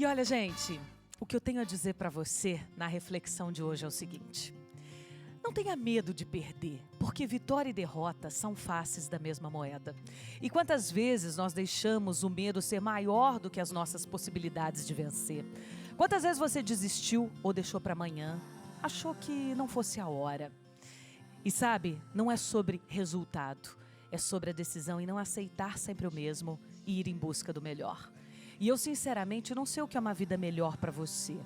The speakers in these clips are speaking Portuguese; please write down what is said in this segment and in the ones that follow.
E olha, gente, o que eu tenho a dizer para você na reflexão de hoje é o seguinte: não tenha medo de perder, porque vitória e derrota são faces da mesma moeda. E quantas vezes nós deixamos o medo ser maior do que as nossas possibilidades de vencer? Quantas vezes você desistiu ou deixou para amanhã, achou que não fosse a hora? E sabe, não é sobre resultado, é sobre a decisão em não aceitar sempre o mesmo e ir em busca do melhor. E eu, sinceramente, não sei o que é uma vida melhor para você.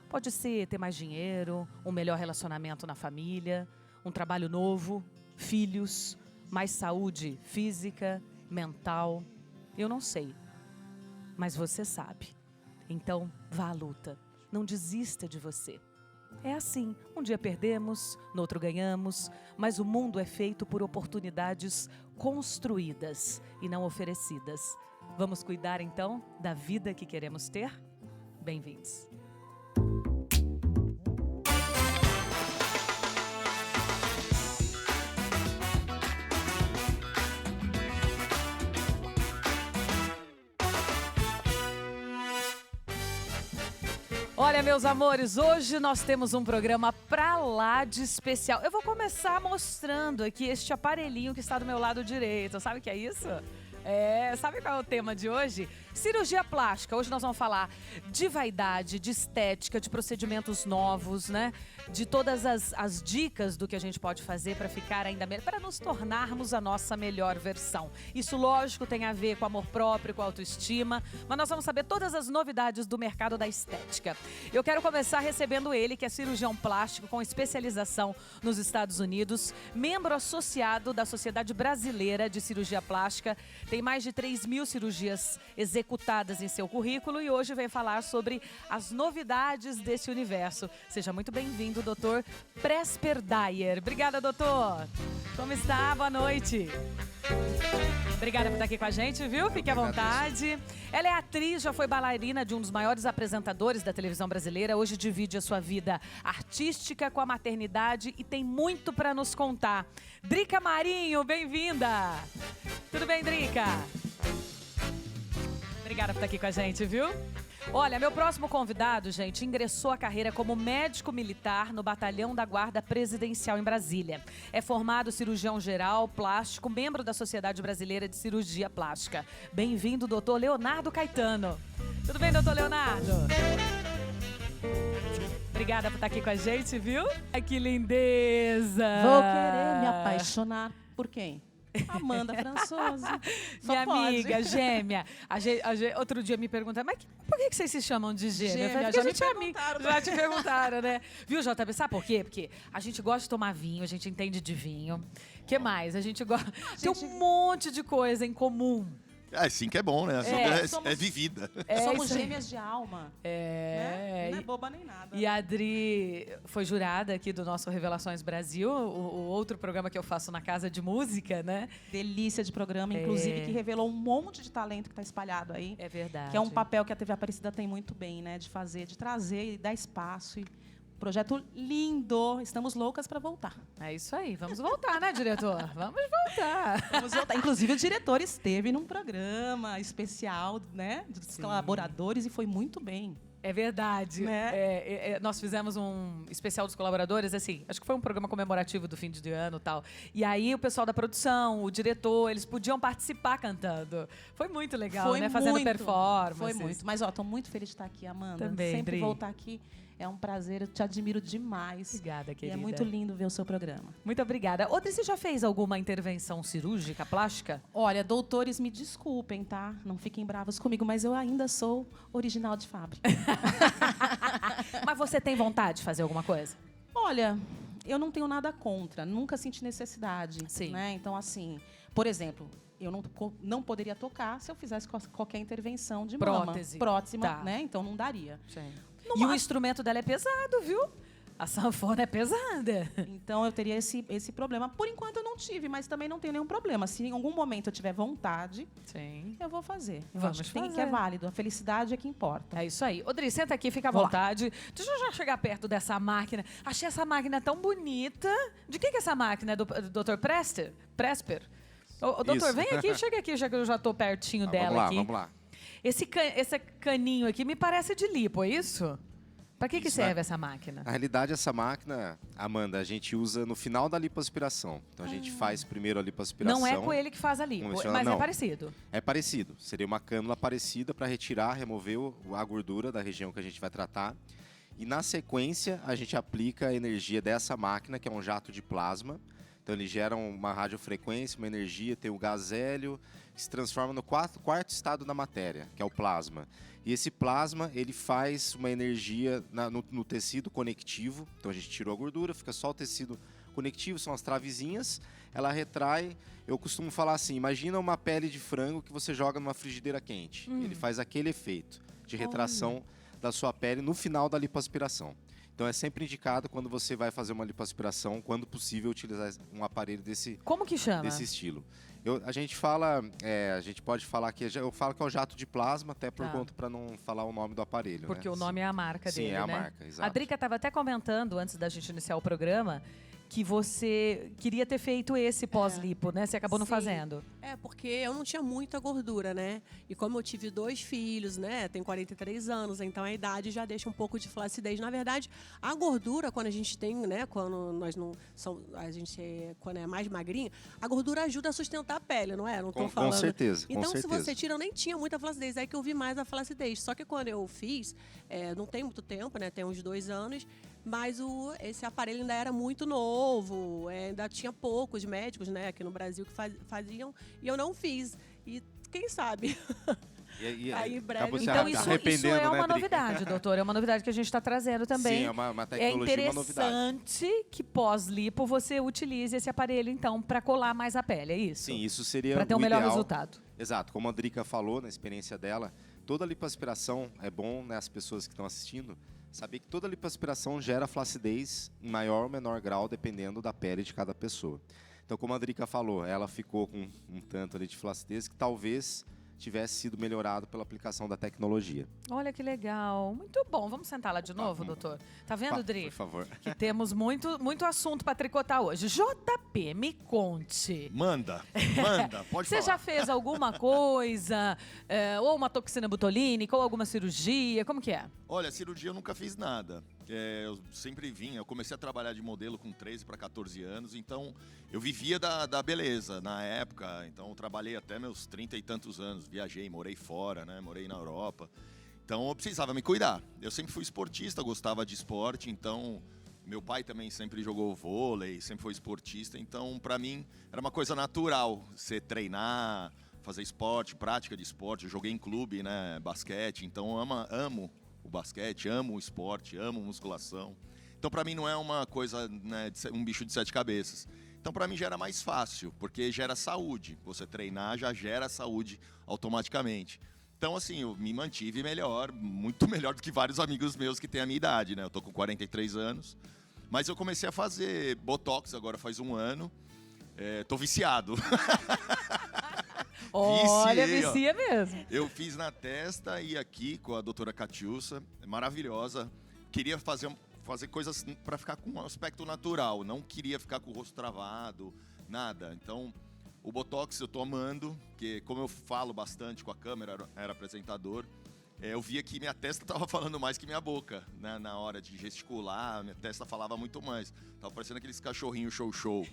Pode ser ter mais dinheiro, um melhor relacionamento na família, um trabalho novo, filhos, mais saúde física, mental. Eu não sei, mas você sabe. Então, vá à luta. Não desista de você. É assim, um dia perdemos, no outro ganhamos, mas o mundo é feito por oportunidades construídas e não oferecidas. Vamos cuidar, então, da vida que queremos ter? Bem-vindos. Olha, meus amores, hoje nós temos um programa pra lá de especial. Eu vou começar mostrando aqui este aparelhinho que está do meu lado direito. Sabe o que é isso? Sabe qual é o tema de hoje? Cirurgia plástica. Hoje nós vamos falar de vaidade, de estética, de procedimentos novos, né? De todas as dicas do que a gente pode fazer para ficar ainda melhor, para nos tornarmos a nossa melhor versão. Isso, lógico, tem a ver com amor próprio, com autoestima, mas nós vamos saber todas as novidades do mercado da estética. Eu quero começar recebendo ele, que é cirurgião plástico com especialização nos Estados Unidos, membro associado da Sociedade Brasileira de Cirurgia Plástica. Tem mais de 3.000 cirurgias executadas em seu currículo e hoje vem falar sobre as novidades desse universo. Seja muito bem-vindo, Dr. Presper Dyer. Obrigada, doutor. Como está? Boa noite. Obrigada por estar aqui com a gente, viu? Fique à vontade. Ela é atriz, já foi bailarina de um dos maiores apresentadores da televisão brasileira. Hoje divide a sua vida artística com a maternidade e tem muito para nos contar. Drica Marinho, bem-vinda! Tudo bem, Drica? Obrigada por estar aqui com a gente, viu? Olha, meu próximo convidado, gente, ingressou a carreira como médico militar no Batalhão da Guarda Presidencial em Brasília. É formado cirurgião geral, plástico, membro da Sociedade Brasileira de Cirurgia Plástica. Bem-vindo, doutor Leonardo Caetano. Tudo bem, doutor Leonardo? Obrigada por estar aqui com a gente, viu? Ai, que lindeza! Vou querer me apaixonar por quem? Amanda Françoso. Minha amiga, gêmea. Outro dia me perguntaram, mas por que vocês se chamam de gêmea? Gêmea, já te perguntaram, né? Viu, JB? Sabe por quê? Porque a gente gosta de tomar vinho, a gente entende de vinho. O que mais? A gente gosta... Tem um monte de coisa em comum. Sim que é bom, né? É vivida. Somos gêmeas de alma. Né? Não é boba nem nada. E a Adri foi jurada aqui do nosso Revelações Brasil, o outro programa que eu faço na Casa de Música, né? Delícia de programa, inclusive, que revelou um monte de talento que está espalhado aí. É verdade. Que é um papel que a TV Aparecida tem muito bem, né? De fazer, de trazer e dar espaço. Projeto lindo. Estamos loucas para voltar. É isso aí. Vamos voltar, né, diretor? Vamos voltar. Vamos voltar. Inclusive, o diretor esteve num programa especial, né? Dos colaboradores e foi muito bem. É verdade. Né? Nós fizemos um especial dos colaboradores, assim, acho que foi um programa comemorativo do fim de ano e tal. E aí o pessoal da produção, o diretor, eles podiam participar cantando. Foi muito legal, né? Fazendo performance. Foi muito. Mas, tô muito feliz de estar aqui, Amanda. Também, sempre Dri. voltar aqui. É um prazer, eu te admiro demais. Obrigada, querida. E é muito lindo ver o seu programa. Muito obrigada. Outra, você já fez alguma intervenção cirúrgica, plástica? Olha, doutores, me desculpem, tá? Não fiquem bravos comigo, mas eu ainda sou original de fábrica. Mas você tem vontade de fazer alguma coisa? Olha, eu não tenho nada contra. Nunca senti necessidade. Sim. Né? Então, assim, por exemplo, eu não poderia tocar se eu fizesse qualquer intervenção de prótese. Próxima, Tá. né? Então, não daria. Sim. E o instrumento dela é pesado, viu? A sanfona é pesada. Então, eu teria esse problema. Por enquanto, eu não tive, mas também não tenho nenhum problema. Se em algum momento eu tiver vontade, sim, eu vou fazer. Vamos acho que fazer. Que é válido. A felicidade é que importa. É isso aí. Odri, senta aqui, fica à Vou lá. vontade. Deixa eu já chegar perto dessa máquina. Achei essa máquina tão bonita. De que é essa máquina? É do Dr. Presper? Ô, doutor, Isso. vem aqui, chega aqui, já que eu já estou pertinho dela Vamos lá, aqui. vamos lá. Esse caninho aqui me parece de lipo, é isso? Para que serve essa máquina? Na realidade, essa máquina, Amanda, a gente usa no final da lipoaspiração. Então, a gente faz primeiro a lipoaspiração. Não é com ele que faz a lipo, mas é parecido. É parecido. Seria uma cânula parecida para retirar, remover a gordura da região que a gente vai tratar. E, na sequência, a gente aplica a energia dessa máquina, que é um jato de plasma. Então, ele gera uma radiofrequência, uma energia, tem o gás hélio, que se transforma no quarto estado da matéria, que é o plasma. E esse plasma, ele faz uma energia no tecido conectivo. Então, a gente tirou a gordura, fica só o tecido conectivo, são as travezinhas. Ela retrai. Eu costumo falar assim, imagina uma pele de frango que você joga numa frigideira quente. Ele faz aquele efeito de retração da sua pele no final da lipoaspiração. Então, é sempre indicado quando você vai fazer uma lipoaspiração, quando possível, utilizar um aparelho desse... Como que chama? Desse estilo. A gente pode falar que... Eu falo que é o jato de plasma, até por conta para não falar o nome do aparelho. Porque o nome é a marca dele, né? Sim, é a né? marca, exato. A Drica estava até comentando, antes da gente iniciar o programa, que você queria ter feito esse pós-lipo, né? Você acabou não fazendo. Porque eu não tinha muita gordura, né? E como eu tive 2 filhos, né? Tenho 43 anos, então a idade já deixa um pouco de flacidez. Na verdade, a gordura, quando a gente tem, né? Quando nós não quando é mais magrinho, a gordura ajuda a sustentar a pele, não é? Não tô falando. Com certeza. Então, se você tira, eu nem tinha muita flacidez. É que eu vi mais a flacidez. Só que quando eu fiz, não tem muito tempo, né? Tem uns 2 anos. Mas esse aparelho ainda era muito novo, ainda tinha poucos médicos, né, aqui no Brasil que faziam, e eu não fiz. E quem sabe? Aí, em breve. Então, isso é uma novidade, doutor. É uma novidade que a gente está trazendo também. Sim, é uma tecnologia, uma novidade. É interessante que pós-lipo você utilize esse aparelho, então, para colar mais a pele, é isso? Sim, isso seria para ter um melhor resultado. Exato. Como a Drica falou, na experiência dela, toda lipoaspiração é bom, né, as pessoas que estão assistindo, saber que toda lipoaspiração gera flacidez em maior ou menor grau, dependendo da pele de cada pessoa. Então, como a Drica falou, ela ficou com um tanto ali de flacidez que talvez tivesse sido melhorado pela aplicação da tecnologia. Olha que legal. Muito bom. Vamos sentar lá de novo, doutor? Tá vendo, Dri? Por favor. Que temos muito assunto para tricotar hoje. JP, me conte. Manda, pode Você falar. já fez alguma coisa, ou uma toxina botulínica, ou alguma cirurgia? Como que é? Olha, cirurgia eu nunca fiz nada. Eu sempre eu comecei a trabalhar de modelo com 13 para 14 anos, então eu vivia da beleza na época. Então eu trabalhei até meus 30 e tantos anos, viajei, morei fora, né? Morei na Europa. Então eu precisava me cuidar. Eu sempre fui esportista, gostava de esporte, então meu pai também sempre jogou vôlei, sempre foi esportista, então para mim era uma coisa natural você treinar, fazer esporte, prática de esporte. Eu joguei em clube, né? Basquete, então amo o basquete, amo o esporte, amo musculação. Então, para mim, não é uma coisa, né, um bicho de 7 cabeças. Então, para mim, já era mais fácil, porque gera saúde. Você treinar já gera saúde automaticamente. Então, assim, eu me mantive melhor, muito melhor do que vários amigos meus que têm a minha idade, né? Eu tô com 43 anos. Mas eu comecei a fazer Botox agora faz 1 ano. Tô viciado. Olha, vicia mesmo. Eu fiz na testa e aqui com a doutora Catiúça, maravilhosa. Queria fazer coisas para ficar com um aspecto natural, não queria ficar com o rosto travado, nada. Então, o Botox eu tô amando, porque como eu falo bastante com a câmera, era apresentador, eu via que minha testa tava falando mais que minha boca, né? Na hora de gesticular, minha testa falava muito mais. Tava parecendo aqueles cachorrinhos show.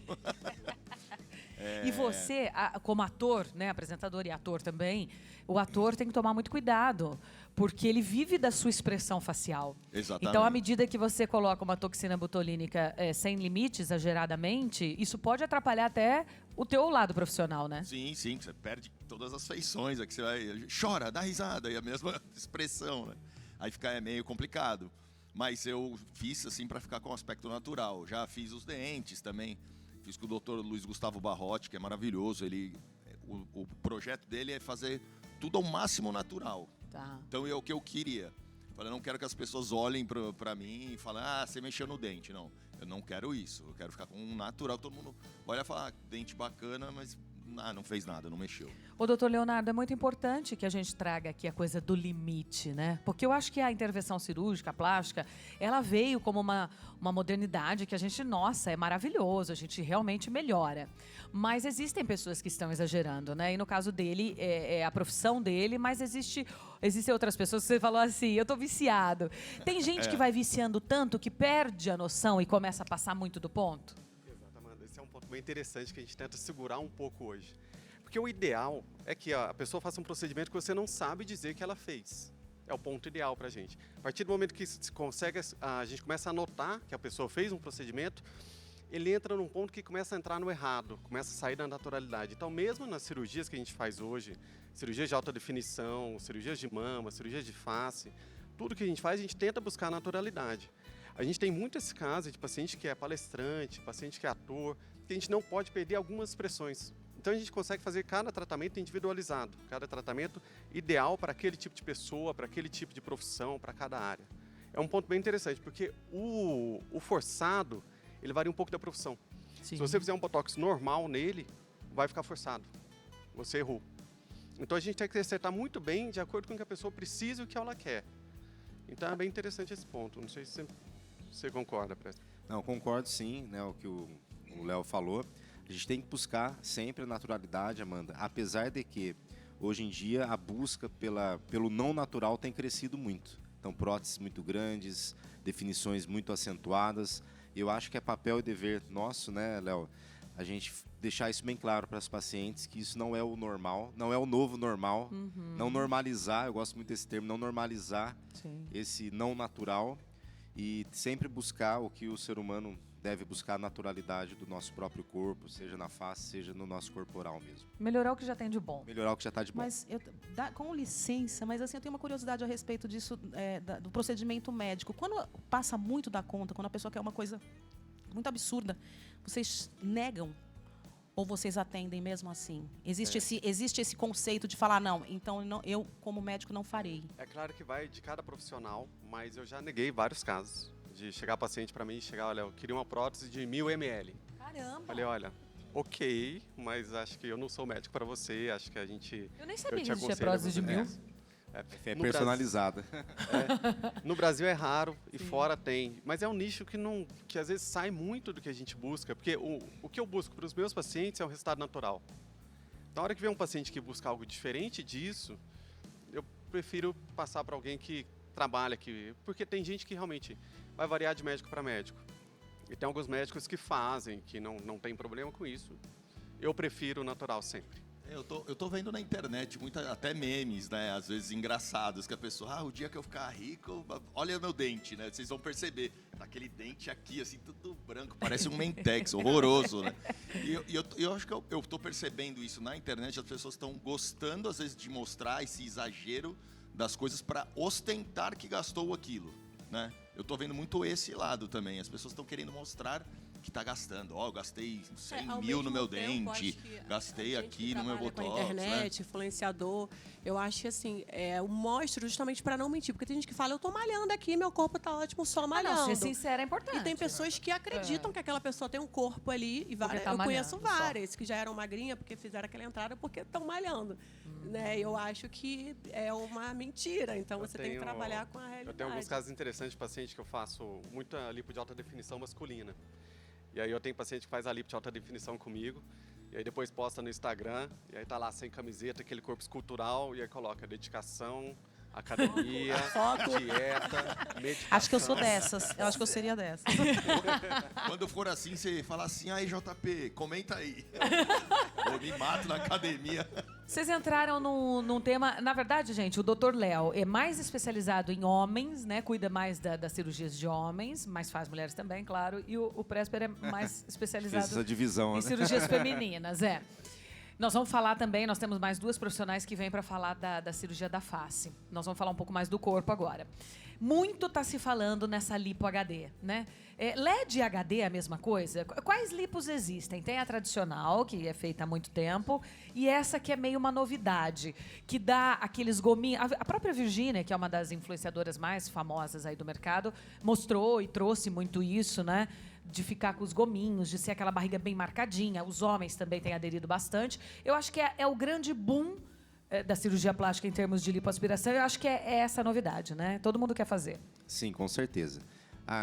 E você, como ator, né, apresentador e ator também, o ator tem que tomar muito cuidado, porque ele vive da sua expressão facial. Exatamente. Então, à medida que você coloca uma toxina botulínica sem limite, exageradamente, isso pode atrapalhar até o teu lado profissional, né? Sim, você perde todas as feições, é que você chora, dá risada, e a mesma expressão, né? Aí fica meio complicado. Mas eu fiz assim para ficar com um aspecto natural. Já fiz os dentes também. Fiz com o Dr. Luiz Gustavo Barrotti, que é maravilhoso. O projeto dele é fazer tudo ao máximo natural. Tá. Então é o que eu queria. Eu não quero que as pessoas olhem pra mim e falem, você mexeu no dente. Não, eu não quero isso. Eu quero ficar com um natural. Todo mundo olha e fala, dente bacana, mas não fez nada, não mexeu. Ô, doutor Leonardo, é muito importante que a gente traga aqui a coisa do limite, né? Porque eu acho que a intervenção cirúrgica, a plástica, ela veio como uma modernidade que a gente, nossa, é maravilhoso, a gente realmente melhora. Mas existem pessoas que estão exagerando, né? E no caso dele, é a profissão dele, mas existem outras pessoas que você falou assim, eu tô viciado. Tem gente que vai viciando tanto que perde a noção e começa a passar muito do ponto? Exato, Amanda. Esse é um ponto bem interessante que a gente tenta segurar um pouco hoje. Porque o ideal é que a pessoa faça um procedimento que você não sabe dizer que ela fez. É o ponto ideal para a gente. A partir do momento que a gente começa a notar que a pessoa fez um procedimento, ele entra num ponto que começa a entrar no errado, começa a sair da naturalidade. Então, mesmo nas cirurgias que a gente faz hoje, cirurgias de alta definição, cirurgias de mama, cirurgias de face, tudo que a gente faz, a gente tenta buscar a naturalidade. A gente tem muito esse caso de paciente que é palestrante, paciente que é ator, que a gente não pode perder algumas expressões. Então a gente consegue fazer cada tratamento individualizado, cada tratamento ideal para aquele tipo de pessoa, para aquele tipo de profissão, para cada área. É um ponto bem interessante, porque o forçado, ele varia um pouco da profissão. Sim. Se você fizer um botox normal nele, vai ficar forçado. Você errou. Então a gente tem que acertar muito bem de acordo com o que a pessoa precisa e o que ela quer. Então é bem interessante esse ponto. Não sei se você concorda, Presto. Não, concordo sim, né, o que o Léo falou. A gente tem que buscar sempre a naturalidade, Amanda, apesar de que, hoje em dia, a busca pelo não natural tem crescido muito. Então, próteses muito grandes, definições muito acentuadas. Eu acho que é papel e dever nosso, né, Léo, a gente deixar isso bem claro para os pacientes, que isso não é o normal, não é o novo normal, não normalizar, eu gosto muito desse termo, não normalizar esse não natural e sempre buscar o que o ser humano deve buscar a naturalidade do nosso próprio corpo, seja na face, seja no nosso corporal mesmo. Melhorar o que já tem de bom. Melhorar o que já está de bom. Mas, com licença, mas assim, eu tenho uma curiosidade a respeito disso, do procedimento médico. Quando passa muito da conta, quando a pessoa quer uma coisa muito absurda, vocês negam ou vocês atendem mesmo assim? Existe esse conceito de falar, não, então eu, como médico, não farei. É claro que vai de cada profissional, mas eu já neguei vários casos. De chegar paciente para mim e chegar, olha, eu queria uma prótese de 1000 ml. Caramba! Falei, olha, ok, mas acho que eu não sou médico para você, acho que a gente... Eu nem sabia te que existia aconselho a prótese de você- 1000. É No personalizada. No Brasil é raro e fora tem, mas é um nicho que às vezes sai muito do que a gente busca, porque o que eu busco para os meus pacientes é um resultado natural. Na hora que vem um paciente que busca algo diferente disso, eu prefiro passar para alguém que trabalha aqui, porque tem gente que realmente vai variar de médico para médico. E tem alguns médicos que fazem, que não tem problema com isso. Eu prefiro o natural sempre. Eu tô vendo na internet até memes, né? Às vezes engraçados, que a pessoa, o dia que eu ficar rico, olha meu dente, né? Vocês vão perceber. Aquele dente aqui, assim, tudo branco, parece um Mentex, horroroso, né? E eu acho que eu tô percebendo isso na internet, as pessoas estão gostando, às vezes, de mostrar esse exagero das coisas para ostentar que gastou aquilo, né? Eu tô vendo muito esse lado também. As pessoas estão querendo mostrar que tá gastando. Eu gastei 100 mil no meu dente, gastei aqui no meu botox, com a internet, né? influenciador, eu acho que assim, eu mostro justamente para não mentir, porque tem gente que fala, eu tô malhando aqui, meu corpo tá ótimo, só malhando. Não, ser sincera é importante. E tem pessoas que acreditam que aquela pessoa tem um corpo ali, e várias, tá eu conheço malhando, só. várias que já eram magrinhas porque fizeram aquela entrada porque estão malhando. Né? Eu acho que é uma mentira, então você tem que trabalhar com a realidade. Eu tenho alguns casos interessantes de paciente que eu faço muita lipo de alta definição masculina. E aí eu tenho paciente que faz a lipo de alta definição comigo, e aí depois posta no Instagram, e aí tá lá sem camiseta, aquele corpo escultural, e aí coloca dedicação, academia, dieta, meditação. Acho que eu sou dessas. Eu acho que eu seria dessas. Quando for assim, você fala assim, aí JP, comenta aí. Eu me mato na academia. Vocês entraram num tema... Na verdade, gente, o Dr. Léo é mais especializado em homens, né? Cuida mais das cirurgias de homens, mas faz mulheres também, claro. E o Presper é mais especializado Fez essa divisão, em né? cirurgias femininas, Nós vamos falar também, nós temos mais duas profissionais que vêm para falar da cirurgia da face. Nós vamos falar um pouco mais do corpo agora. Muito está se falando nessa lipo HD, né? LED e HD é a mesma coisa? Quais lipos existem? Tem a tradicional, que é feita há muito tempo, e essa que é meio uma novidade, que dá aqueles gominhos... A própria Virgínia, que é uma das influenciadoras mais famosas aí do mercado, mostrou e trouxe muito isso, né? de ficar com os gominhos, de ser aquela barriga bem marcadinha. Os homens também têm aderido bastante. Eu acho que é o grande boom da cirurgia plástica em termos de lipoaspiração. Eu acho que é essa a novidade, né? Todo mundo quer fazer. Sim, com certeza.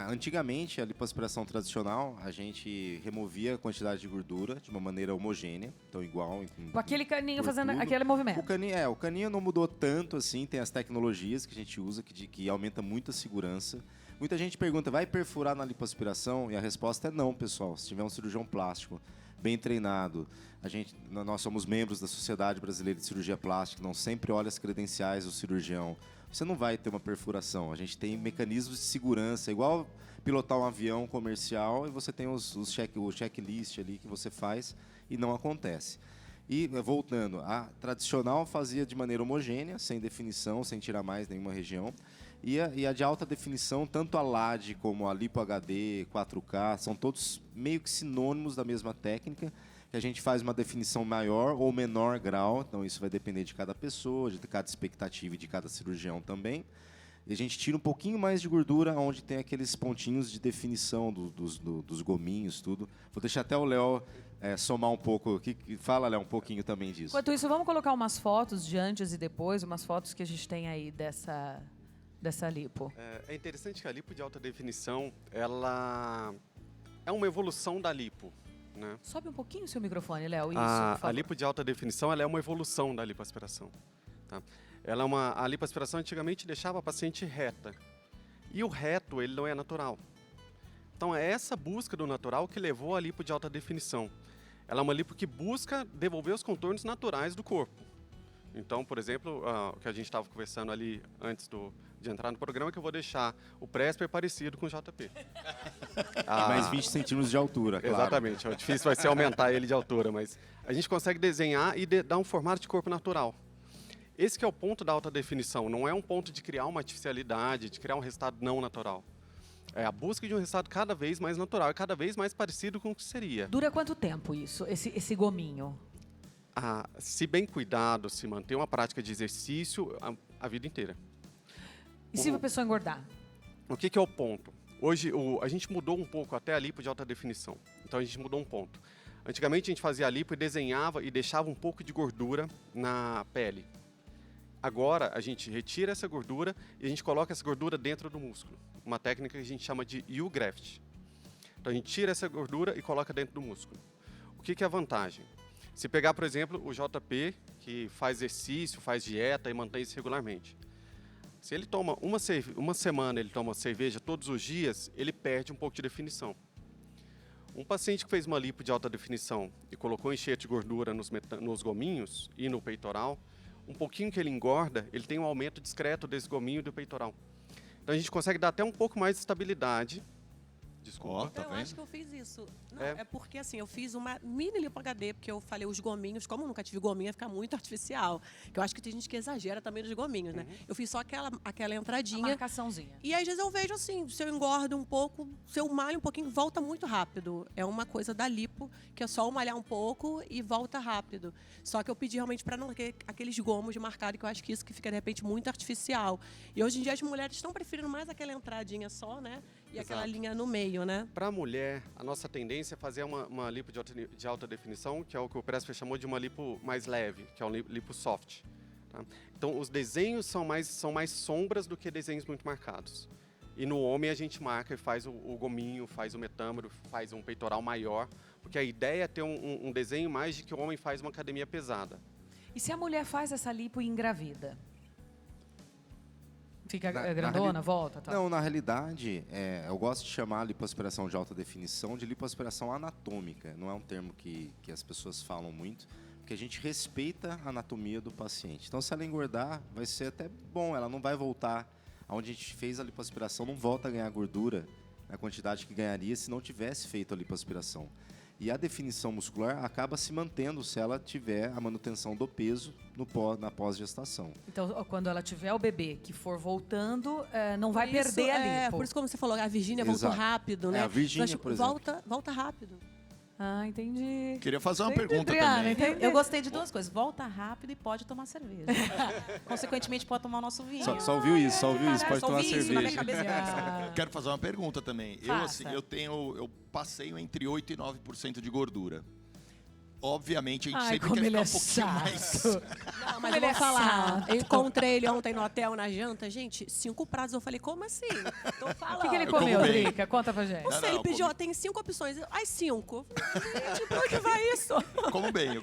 Antigamente, a lipoaspiração tradicional, a gente removia a quantidade de gordura de uma maneira homogênea, então igual. Com aquele caninho por fazendo tudo. aquele movimento. O caninho não mudou tanto assim, tem as tecnologias que a gente usa que aumenta muito a segurança. Muita gente pergunta, vai perfurar na lipoaspiração? E a resposta é não, pessoal. Se tiver um cirurgião plástico bem treinado, nós somos membros da Sociedade Brasileira de Cirurgia Plástica, não sempre olha as credenciais do cirurgião. Você não vai ter uma perfuração. A gente tem mecanismos de segurança, igual pilotar um avião comercial e você tem o checklist ali que você faz e não acontece. E, voltando, a tradicional fazia de maneira homogênea, sem definição, sem tirar mais nenhuma região. E a de alta definição, tanto a LAD como a Lipo HD, 4K, são todos meio que sinônimos da mesma técnica, que a gente faz uma definição maior ou menor grau, então isso vai depender de cada pessoa, de cada expectativa e de cada cirurgião também. E a gente tira um pouquinho mais de gordura, onde tem aqueles pontinhos de definição dos gominhos, tudo. Vou deixar até o Léo somar um pouco aqui. Fala, Léo, um pouquinho também disso. Enquanto isso, vamos colocar umas fotos de antes e depois, umas fotos que a gente tem aí dessa lipo. É interessante que a lipo de alta definição, ela é uma evolução da lipo. Né? Sobe um pouquinho o seu microfone, Léo. Isso, A por favor. lipo de alta definição ela é uma evolução da lipoaspiração. Tá? A lipoaspiração antigamente deixava a paciente reta. E o reto, ele não é natural. Então é essa busca do natural que levou a lipo de alta definição. Ela é uma lipo que busca devolver os contornos naturais do corpo. Então, por exemplo, o que a gente estava conversando ali antes de entrar no programa, que eu vou deixar o Presper parecido com o JP. Mais 20 centímetros de altura, claro. Exatamente. O difícil vai ser aumentar ele de altura, mas a gente consegue desenhar e dar um formato de corpo natural. Esse que é o ponto da alta definição. Não é um ponto de criar uma artificialidade, de criar um resultado não natural. É a busca de um resultado cada vez mais natural e cada vez mais parecido com o que seria. Dura quanto tempo isso, esse gominho? Se bem cuidado, se manter uma prática de exercício a vida inteira. E se a pessoa engordar? O que é o ponto? Hoje, a gente mudou um pouco até a lipo de alta definição. Então, a gente mudou um ponto. Antigamente, a gente fazia a lipo e desenhava e deixava um pouco de gordura na pele. Agora, a gente retira essa gordura e a gente coloca essa gordura dentro do músculo. Uma técnica que a gente chama de U-graft. Então, a gente tira essa gordura e coloca dentro do músculo. O que é a vantagem? Se pegar, por exemplo, o JP, que faz exercício, faz dieta e mantém isso regularmente. Se ele toma uma semana, ele toma cerveja todos os dias, ele perde um pouco de definição. Um paciente que fez uma lipo de alta definição e colocou enxerto de gordura nos gominhos e no peitoral, um pouquinho que ele engorda, ele tem um aumento discreto desse gominho e do peitoral. Então a gente consegue dar até um pouco mais de estabilidade. Desculpa. Ó, tá Eu vendo? acho que eu fiz isso. Não, É. é porque assim, eu fiz uma mini lipo HD, porque eu falei os gominhos, como eu nunca tive gominho, ia ficar muito artificial. Que eu acho que tem gente que exagera também nos gominhos, né? Eu fiz só aquela A entradinha. marcaçãozinha. E às vezes eu vejo assim, se eu engordo um pouco, se eu malho um pouquinho, volta muito rápido. É uma coisa da lipo, que é só eu malhar um pouco e volta rápido. Só que eu pedi realmente para não ter aqueles gomos de marcado, que eu acho que isso que fica, de repente, muito artificial. E hoje em dia as mulheres estão preferindo mais aquela entradinha só, né? E aquela Exato. linha no meio, né? Para a mulher, a nossa tendência é fazer uma lipo de alta definição, que é o que o Presper chamou de uma lipo mais leve, que é um lipo soft. Tá? Então, os desenhos são mais sombras do que desenhos muito marcados. E no homem a gente marca e faz o gominho, faz o metâmero, faz um peitoral maior, porque a ideia é ter um desenho mais de que o homem faz uma academia pesada. E se a mulher faz essa lipo e engravida? Fica Na grandona, volta? Tá. Não, na realidade, eu gosto de chamar a lipoaspiração de alta definição de lipoaspiração anatômica. Não é um termo que as pessoas falam muito, porque a gente respeita a anatomia do paciente. Então, se ela engordar, vai ser até bom, ela não vai voltar. Onde a gente fez a lipoaspiração, não volta a ganhar gordura na quantidade que ganharia se não tivesse feito a lipoaspiração. E a definição muscular acaba se mantendo se ela tiver a manutenção do peso na pós-gestação. Então, ó, quando ela tiver o bebê que for voltando, não vai Por isso, perder a lipo. Por isso, como você falou, a Virgínia voltou Exato. rápido, né? A Virgínia, Mas por exemplo. volta rápido. Ah, entendi. Queria fazer uma Entendi, pergunta Adriana, também. entendi. Eu gostei de duas coisas. Volta rápido e pode tomar cerveja. Consequentemente, pode tomar o nosso vinho. Só ouviu isso, só ouviu isso. Pode Só tomar ouvi isso na minha cerveja. cabeça. Quero fazer uma pergunta também. Faça. Eu passeio entre 8% e 9% de gordura. Obviamente, a gente Ai, sempre como quer ele ficar é um pouquinho mais. chato. Não, mas Ele eu é vou falar. chato. Eu encontrei ele ontem no hotel, na janta. Gente, 5 pratos. Eu falei, como assim? Tô falando. O que ele Eu como comeu, bem. Drica? Conta pra gente. Não sei, Não, ele eu pediu, comi. tem 5 opções. As 5. Gente, pra onde vai isso? Eu como bem.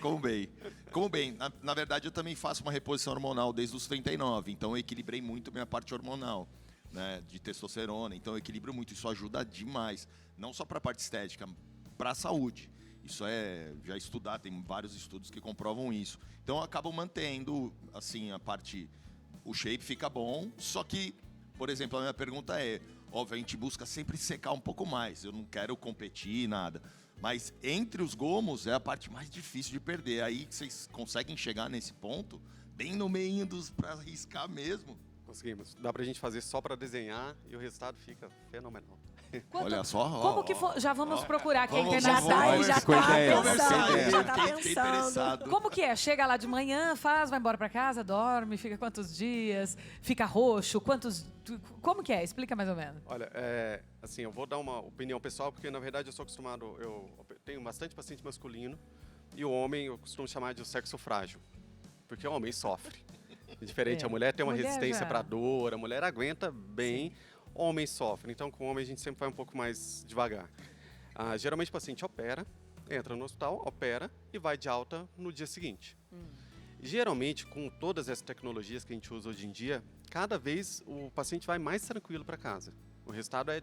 Como bem. Na verdade, eu também faço uma reposição hormonal desde os 39. Então, eu equilibrei muito minha parte hormonal, né, de testosterona. Então, eu equilibro muito. Isso ajuda demais. Não só para a parte estética, para a saúde. Isso é já estudado, tem vários estudos que comprovam isso. Então, eu acabo mantendo, assim, a parte... O shape fica bom, só que, por exemplo, a minha pergunta é... Óbvio, a gente busca sempre secar um pouco mais. Eu não quero competir, nada. Mas entre os gomos é a parte mais difícil de perder. Aí que vocês conseguem chegar nesse ponto, bem no meio dos para arriscar mesmo. Conseguimos. Dá pra gente fazer só pra desenhar e o resultado fica fenomenal. Olha só. Como que for? Já vamos procurar quem Vamos, tem na vamos, tá aí, vamos. já Ficou tá ideia, pensando, ficou já tá Fiquei pensando. interessado. Como que é? Chega lá de manhã, faz, vai embora pra casa, dorme, fica quantos dias? Fica roxo? Como que é? Explica mais ou menos. Olha, assim, eu vou dar uma opinião pessoal, porque na verdade eu sou acostumado, eu tenho bastante paciente masculino, e o homem eu costumo chamar de sexo frágil, porque o homem sofre. Diferente, É. a mulher tem uma Mulher resistência já- para dor, a mulher aguenta bem, o homem sofre. Então, com o homem a gente sempre vai um pouco mais devagar. Geralmente o paciente opera, entra no hospital, opera e vai de alta no dia seguinte. Geralmente, com todas essas tecnologias que a gente usa hoje em dia, cada vez o paciente vai mais tranquilo para casa. O resultado é...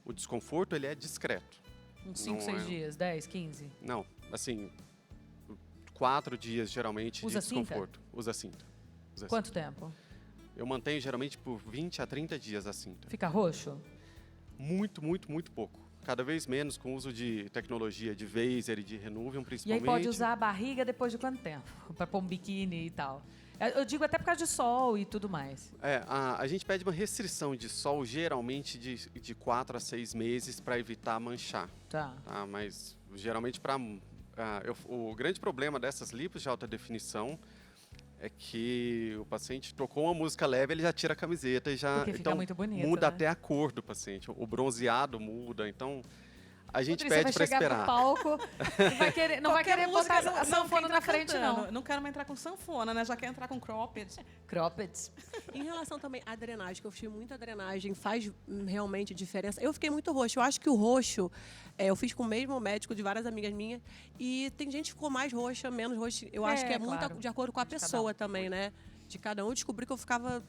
o desconforto ele é discreto. Uns 5, Não 6 é- dias, 10, 15? Não, assim, 4 dias geralmente Usa de cinta? desconforto. Usa cinta. Usa Quanto cinta. tempo? Eu mantenho geralmente por 20 a 30 dias a cinta. Fica roxo? Muito, muito, muito pouco. Cada vez menos com o uso de tecnologia, de Vaser e de Renuvium, E aí principalmente. pode usar a barriga depois de quanto tempo? Pra pôr um biquíni e tal. Eu digo até por causa de sol e tudo mais. A gente pede uma restrição de sol, geralmente de 4 a 6 meses, para evitar manchar. Tá. Tá? Mas geralmente para o grande problema dessas lipos de alta definição é que o paciente tocou uma música leve, ele já tira a camiseta e já Porque fica muito bonito, muda né? até a cor do paciente. O bronzeado muda, então a gente Rodrigo, pede você para vai chegar esperar. pro palco, não vai querer botar a sanfona na frente, não. Não quero mais entrar com sanfona, né? Já quer entrar com cropped. Cropped. Em relação também à drenagem, que eu fiz muita drenagem, faz realmente diferença. Eu fiquei muito roxo. Eu acho que o roxo, eu fiz com o mesmo médico de várias amigas minhas, e tem gente que ficou mais roxa, menos roxa. Eu acho que é muito claro. de acordo com a De cada pessoa um. também, né? De cada um. Eu descobri que eu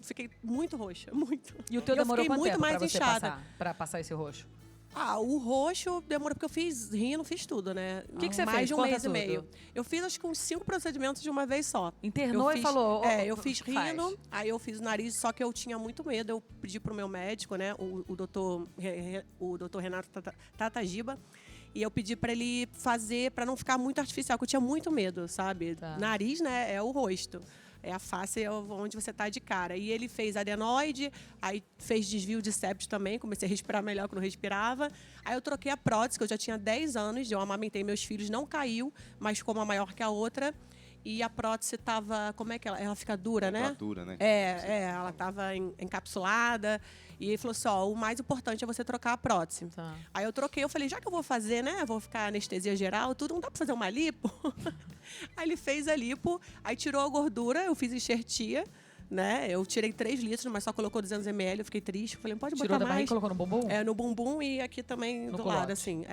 fiquei muito roxa, muito. E o teu E eu demorou fiquei quanto muito tempo mais pra você inchada. pra passar esse roxo? O roxo demorou, porque eu fiz rindo, fiz tudo, né? O que você mais fez? de um Conta mês tudo. e meio. Eu fiz acho que uns 5 procedimentos de uma vez só. Internou Eu e fiz- falou... "Ó, eu fiz faz." rino, aí eu fiz o nariz, só que eu tinha muito medo. Eu pedi pro meu médico, né, o doutor Renato Tatagiba, e eu pedi para ele fazer, para não ficar muito artificial, porque eu tinha muito medo, sabe? Tá. Nariz, né, é o rosto. É a face, é onde você tá de cara. E ele fez adenoide, aí fez desvio de septo também, comecei a respirar melhor que eu não respirava. Aí eu troquei a prótese, que eu já tinha 10 anos, eu amamentei meus filhos, não caiu, mas ficou uma maior que a outra. E a prótese tava, como é que ela fica dura, né? Musculatura, né? Ela estava encapsulada. E ele falou assim, o mais importante é você trocar a prótese. Tá. Aí eu troquei, eu falei, já que eu vou fazer, né? Vou ficar anestesia geral, tudo, não dá pra fazer uma lipo? Aí ele fez a lipo, aí tirou a gordura, eu fiz enxertia, né? Eu tirei 3 litros, mas só colocou 200 ml, eu fiquei triste. Falei, não pode Tirou botar da barriga e mais. colocou no bumbum? No bumbum e aqui também No do culote. lado, assim.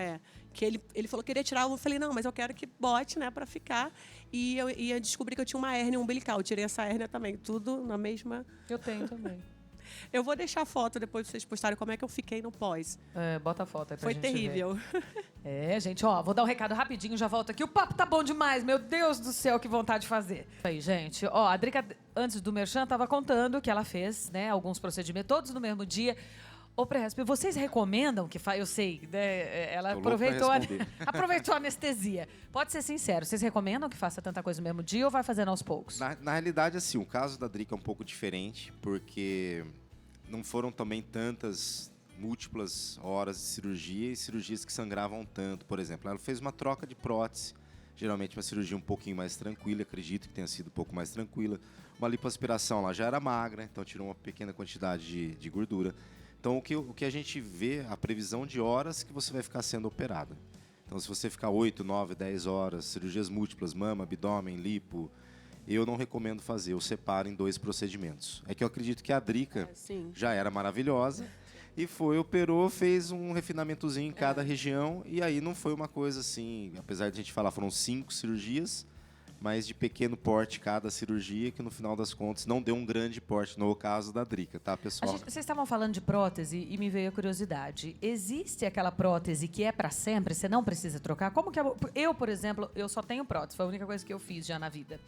Que ele falou que queria tirar, eu falei, não, mas eu quero que bote, né, pra ficar. E eu ia descobrir que eu tinha uma hérnia umbilical. Eu tirei essa hérnia também, tudo na mesma... Eu tenho também. Eu vou deixar a foto depois pra vocês postarem como é que eu fiquei no pós. Bota a foto aí pra Foi gente ver. terrível. Gente, vou dar um recado rapidinho, já volto aqui. O papo tá bom demais, meu Deus do céu, que vontade de fazer. Aí, gente, a Drica, antes do Merchan, tava contando que ela fez, né, alguns procedimentos, todos no mesmo dia. Ô, Presp, vocês recomendam que faça? Eu sei, né, ela Tô louco pra responder. aproveitou a anestesia. Pode ser sincero, vocês recomendam que faça tanta coisa no mesmo dia ou vai fazendo aos poucos? Na realidade, assim, o caso da Drica é um pouco diferente, porque não foram também tantas múltiplas horas de cirurgia e cirurgias que sangravam tanto, por exemplo. Ela fez uma troca de prótese, geralmente uma cirurgia um pouquinho mais tranquila, acredito que tenha sido um pouco mais tranquila. Uma lipoaspiração, ela já era magra, então tirou uma pequena quantidade de gordura. Então, o que a gente vê, a previsão de horas que você vai ficar sendo operada. Então, se você ficar 8, 9, 10 horas, cirurgias múltiplas, mama, abdômen, lipo, eu não recomendo fazer, eu separo em 2 procedimentos. É que eu acredito que a Drica Sim. já era maravilhosa e operou, fez um refinamentozinho em cada região e aí não foi uma coisa assim, apesar de a gente falar, foram 5 cirurgias, mas de pequeno porte cada cirurgia, que no final das contas não deu um grande porte, no caso da Drica, tá, pessoal? Vocês estavam falando de prótese e me veio a curiosidade. Existe aquela prótese que é para sempre, você não precisa trocar? Como que eu, por exemplo, eu só tenho prótese, foi a única coisa que eu fiz já na vida.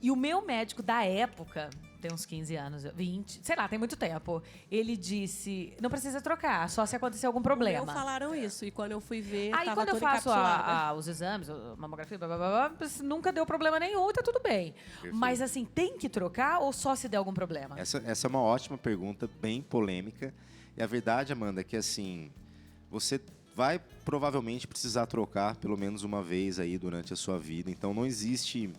E o meu médico da época, tem uns 15 anos, 20, sei lá, tem muito tempo, ele disse, não precisa trocar, só se acontecer algum problema. Me falaram isso, e quando eu fui ver, Aí tava quando eu toda faço encapsulada. os exames, a mamografia, blá, blá, blá, blá, nunca deu problema nenhum e tá tudo bem. Perfeito. Mas assim, tem que trocar ou só se der algum problema? Essa é uma ótima pergunta, bem polêmica. E a verdade, Amanda, é que assim, você vai provavelmente precisar trocar pelo menos uma vez aí durante a sua vida. Então não existe...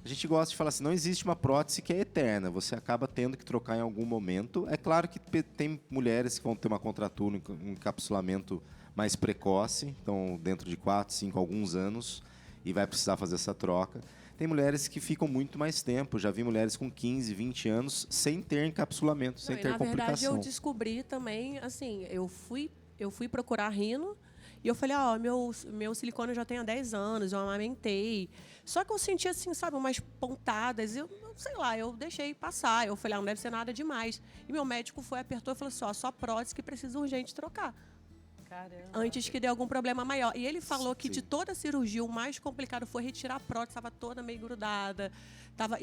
A gente gosta de falar assim, não existe uma prótese que é eterna. Você acaba tendo que trocar em algum momento. É claro que tem mulheres que vão ter uma contratura, um encapsulamento mais precoce, então dentro de 4, 5, alguns anos, e vai precisar fazer essa troca. Tem mulheres que ficam muito mais tempo. Já vi mulheres com 15, 20 anos sem ter encapsulamento, sem Não, e ter na verdade, complicação. eu descobri também, assim, eu fui procurar rino e eu falei, meu silicone já tem há 10 anos, eu amamentei. Só que eu senti, assim, sabe, umas pontadas. Eu, sei lá, eu deixei passar. Eu falei, não deve ser nada demais. E meu médico apertou e falou assim, só prótese que precisa urgente trocar. Caramba. Antes que dê algum problema maior. E ele falou que Sim. de toda a cirurgia, o mais complicado foi retirar a prótese, estava toda meio grudada.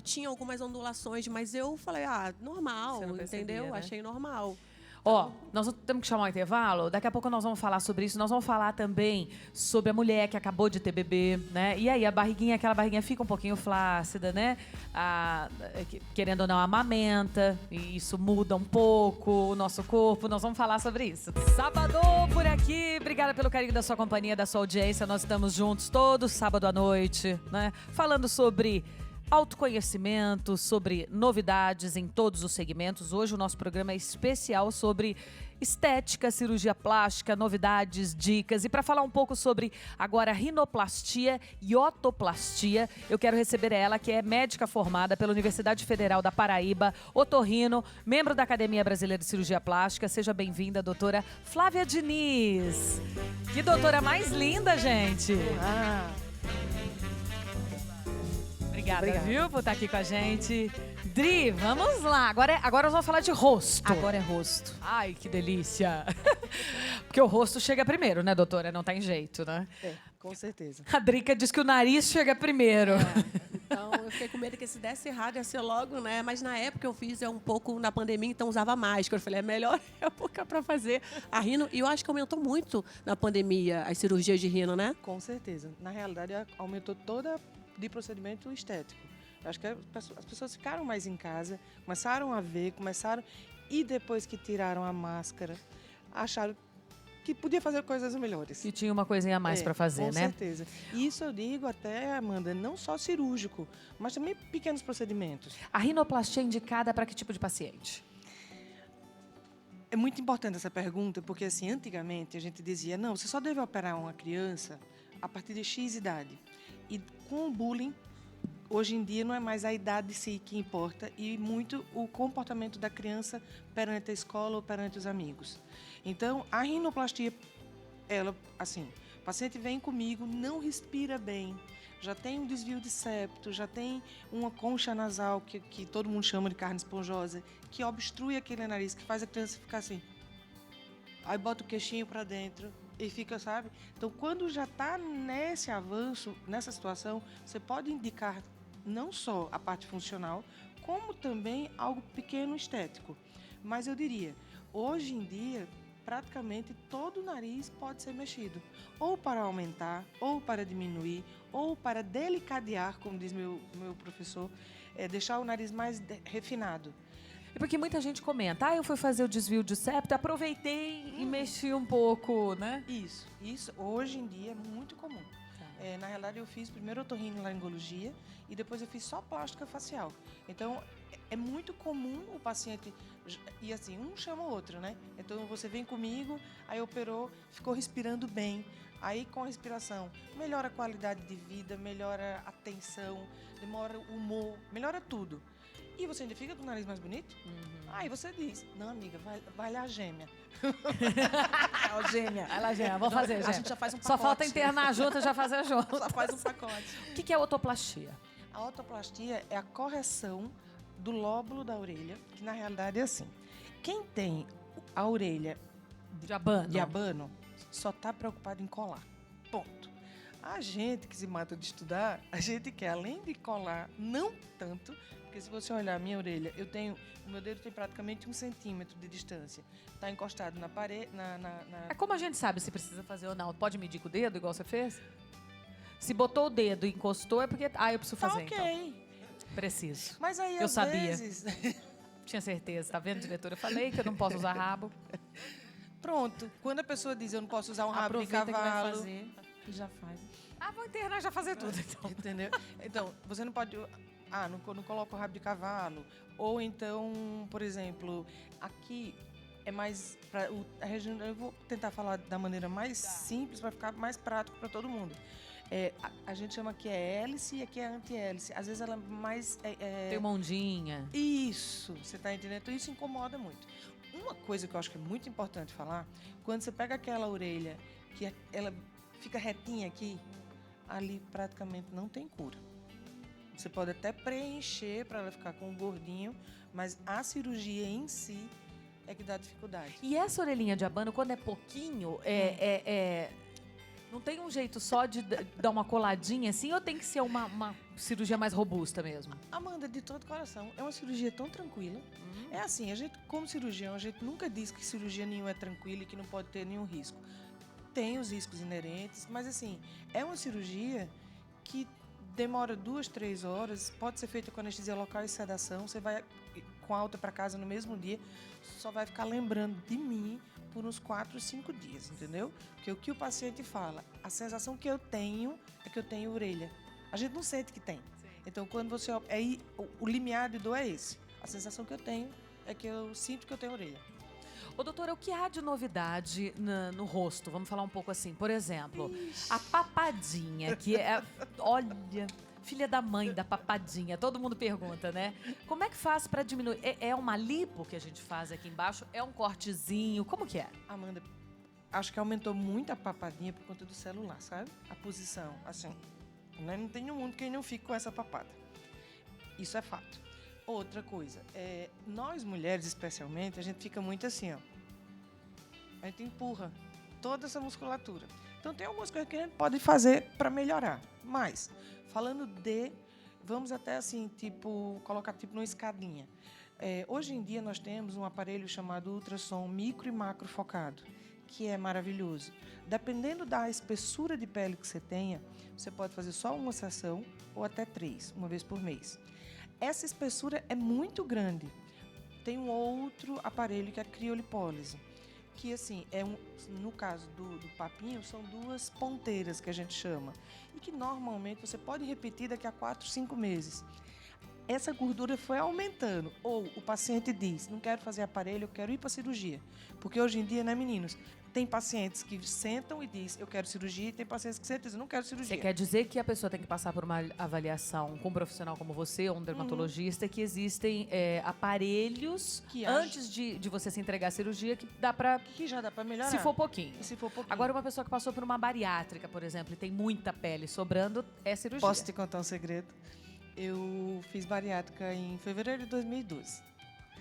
Tinha algumas ondulações, mas eu falei, normal, Você não percebia, entendeu? né? Achei normal. Ó, nós temos que chamar um intervalo. Daqui a pouco nós vamos falar sobre isso. Nós vamos falar também sobre a mulher que acabou de ter bebê, né? E aí, aquela barriguinha fica um pouquinho flácida, né? Querendo ou não, amamenta. E isso muda um pouco o nosso corpo. Nós vamos falar sobre isso. Sábado por aqui. Obrigada pelo carinho da sua companhia, da sua audiência. Nós estamos juntos todo sábado à noite, né? Falando sobre autoconhecimento, sobre novidades em todos os segmentos. Hoje o nosso programa é especial sobre estética, cirurgia plástica, novidades, dicas. E para falar um pouco sobre agora rinoplastia e otoplastia, eu quero receber ela, que é médica formada pela Universidade Federal da Paraíba, otorrino, membro da Academia Brasileira de Cirurgia Plástica. Seja bem-vinda, doutora Flávia Diniz. Que doutora mais linda, gente! Obrigada, viu, por estar aqui com a gente. Dri, vamos lá. Agora nós vamos falar de rosto. Agora é rosto. Ai, que delícia. Porque o rosto chega primeiro, né, doutora? Não tem jeito, né? É, com certeza. A Drica diz que o nariz chega primeiro. Então, eu fiquei com medo que se desse errado ia ser logo, né? Mas na época eu fiz um pouco na pandemia, então usava máscara. Eu falei, é melhor época para fazer a rino. E eu acho que aumentou muito na pandemia as cirurgias de rino, né? Com certeza. Na realidade, aumentou toda de procedimento estético. Eu acho que as pessoas ficaram mais em casa, começaram a ver, e depois que tiraram a máscara, acharam que podia fazer coisas melhores. E tinha uma coisinha a mais para fazer, com né? certeza. E isso eu digo até, Amanda, não só cirúrgico, mas também pequenos procedimentos. A rinoplastia é indicada para que tipo de paciente? É muito importante essa pergunta, porque assim, antigamente a gente dizia, não, você só deve operar uma criança a partir de X idade. E com o bullying, hoje em dia não é mais a idade em si que importa e muito o comportamento da criança perante a escola ou perante os amigos. Então, a rinoplastia, ela, assim, o paciente vem comigo, não respira bem, já tem um desvio de septo, já tem uma concha nasal, que todo mundo chama de carne esponjosa, que obstrui aquele nariz, que faz a criança ficar assim. Aí bota o queixinho para dentro e fica, sabe? Então, quando já está nesse avanço, nessa situação, você pode indicar não só a parte funcional, como também algo pequeno estético. Mas eu diria, hoje em dia, praticamente todo o nariz pode ser mexido. Ou para aumentar, ou para diminuir, ou para delicadear, como diz meu professor, deixar o nariz mais refinado. É porque muita gente comenta, eu fui fazer o desvio de septo, aproveitei e mexi um pouco, né? Isso hoje em dia é muito comum. Na realidade, eu fiz primeiro otorrinolaringologia e depois eu fiz só plástica facial. Então, é muito comum o paciente... E assim, um chama o outro, né? Então, você vem comigo, aí operou, ficou respirando bem. Aí, com a respiração, melhora a qualidade de vida, melhora a tensão, demora o humor, melhora tudo. E você ainda fica com o nariz mais bonito? Aí você diz, não, amiga, vai lá a gêmea. Gêmea. Vai lá, Gêmea, vou fazer, A Gêmea. gente já faz um Só pacote. falta internar junto, já fazer junto. Só faz um pacote. O que é otoplastia? A otoplastia é a correção do lóbulo da orelha, que na realidade é assim. Quem tem a orelha De abano. de abano só está preocupado em colar. Ponto. A gente que se mata de estudar, a gente quer, além de colar, não tanto, porque se você olhar a minha orelha, o meu dedo tem praticamente 1 centímetro de distância. Está encostado na parede, É como a gente sabe se precisa fazer ou não? Pode medir com o dedo, igual você fez? Se botou o dedo e encostou, é porque... eu preciso Tá fazer, ok. então. Preciso. Mas aí, Eu às sabia. vezes... Tinha certeza. Tá vendo, diretora? Eu falei que eu não posso usar rabo. Pronto. Quando a pessoa diz eu não posso usar um rabo Aproveita de que vai cavalo... fazer e já faz. Vou internar e já fazer tudo, então. Entendeu? Então, você não pode... não coloca o rabo de cavalo. Ou então, por exemplo, aqui é mais... a região, eu vou tentar falar da maneira mais simples para ficar mais prático para todo mundo. A gente chama que é hélice e aqui é anti-hélice. Às vezes ela é mais... Tem uma ondinha. Isso, você está entendendo? Então isso incomoda muito. Uma coisa que eu acho que é muito importante falar, quando você pega aquela orelha que ela fica retinha aqui, ali praticamente não tem cura. Você pode até preencher para ela ficar com um gordinho, mas a cirurgia em si é que dá dificuldade. E essa orelhinha de abano, quando é pouquinho, não tem um jeito só de dar uma coladinha assim, ou tem que ser uma cirurgia mais robusta mesmo? Amanda, de todo coração, é uma cirurgia tão tranquila. É assim, a gente, como cirurgião, a gente nunca diz que cirurgia nenhuma é tranquila e que não pode ter nenhum risco. Tem os riscos inerentes, mas assim, é uma cirurgia que demora 2, 3 horas, pode ser feita com anestesia local e sedação, você vai com alta para casa no mesmo dia, só vai ficar lembrando de mim por uns 4, 5 dias, entendeu? Porque o que o paciente fala, a sensação que eu tenho é que eu tenho orelha. A gente não sente que tem. Então, quando você... o limiar de dor é esse. A sensação que eu tenho é que eu sinto que eu tenho orelha. Ô, doutora, o que há de novidade no rosto? Vamos falar um pouco assim. Por exemplo, a papadinha, que é... Olha, filha da mãe da papadinha. Todo mundo pergunta, né? Como é que faz para diminuir? É uma lipo que a gente faz aqui embaixo? É um cortezinho? Como que é? Amanda, acho que aumentou muito a papadinha por conta do celular, sabe? A posição, assim. Não tem um mundo que não fique com essa papada. Isso é fato. Outra coisa, nós mulheres especialmente, a gente fica muito assim, ó. A gente empurra toda essa musculatura. Então tem algumas coisas que a gente pode fazer para melhorar. Mas, falando vamos até assim, colocar numa escadinha. Hoje em dia nós temos um aparelho chamado ultrassom micro e macro focado, que é maravilhoso. Dependendo da espessura de pele que você tenha, você pode fazer só uma sessão ou até 3, uma vez por mês. Essa espessura é muito grande. Tem um outro aparelho que é a criolipólise, que assim, no caso do papinho, são 2 ponteiras que a gente chama, e que normalmente você pode repetir daqui a 4, 5 meses. Essa gordura foi aumentando, ou o paciente diz, não quero fazer aparelho, eu quero ir para cirurgia. Porque hoje em dia, né, meninos? Tem pacientes que sentam e dizem, eu quero cirurgia, e tem pacientes que sentam e dizem, não quero cirurgia. Você quer dizer que a pessoa tem que passar por uma avaliação com um profissional como você, ou um dermatologista, que existem aparelhos Que antes de você se entregar à cirurgia que dá pra... Que já dá para melhorar. Se for pouquinho. Se for pouquinho. Agora, uma pessoa que passou por uma bariátrica, por exemplo, e tem muita pele sobrando, é cirurgia. Posso te contar um segredo? Eu fiz bariátrica em fevereiro de 2012.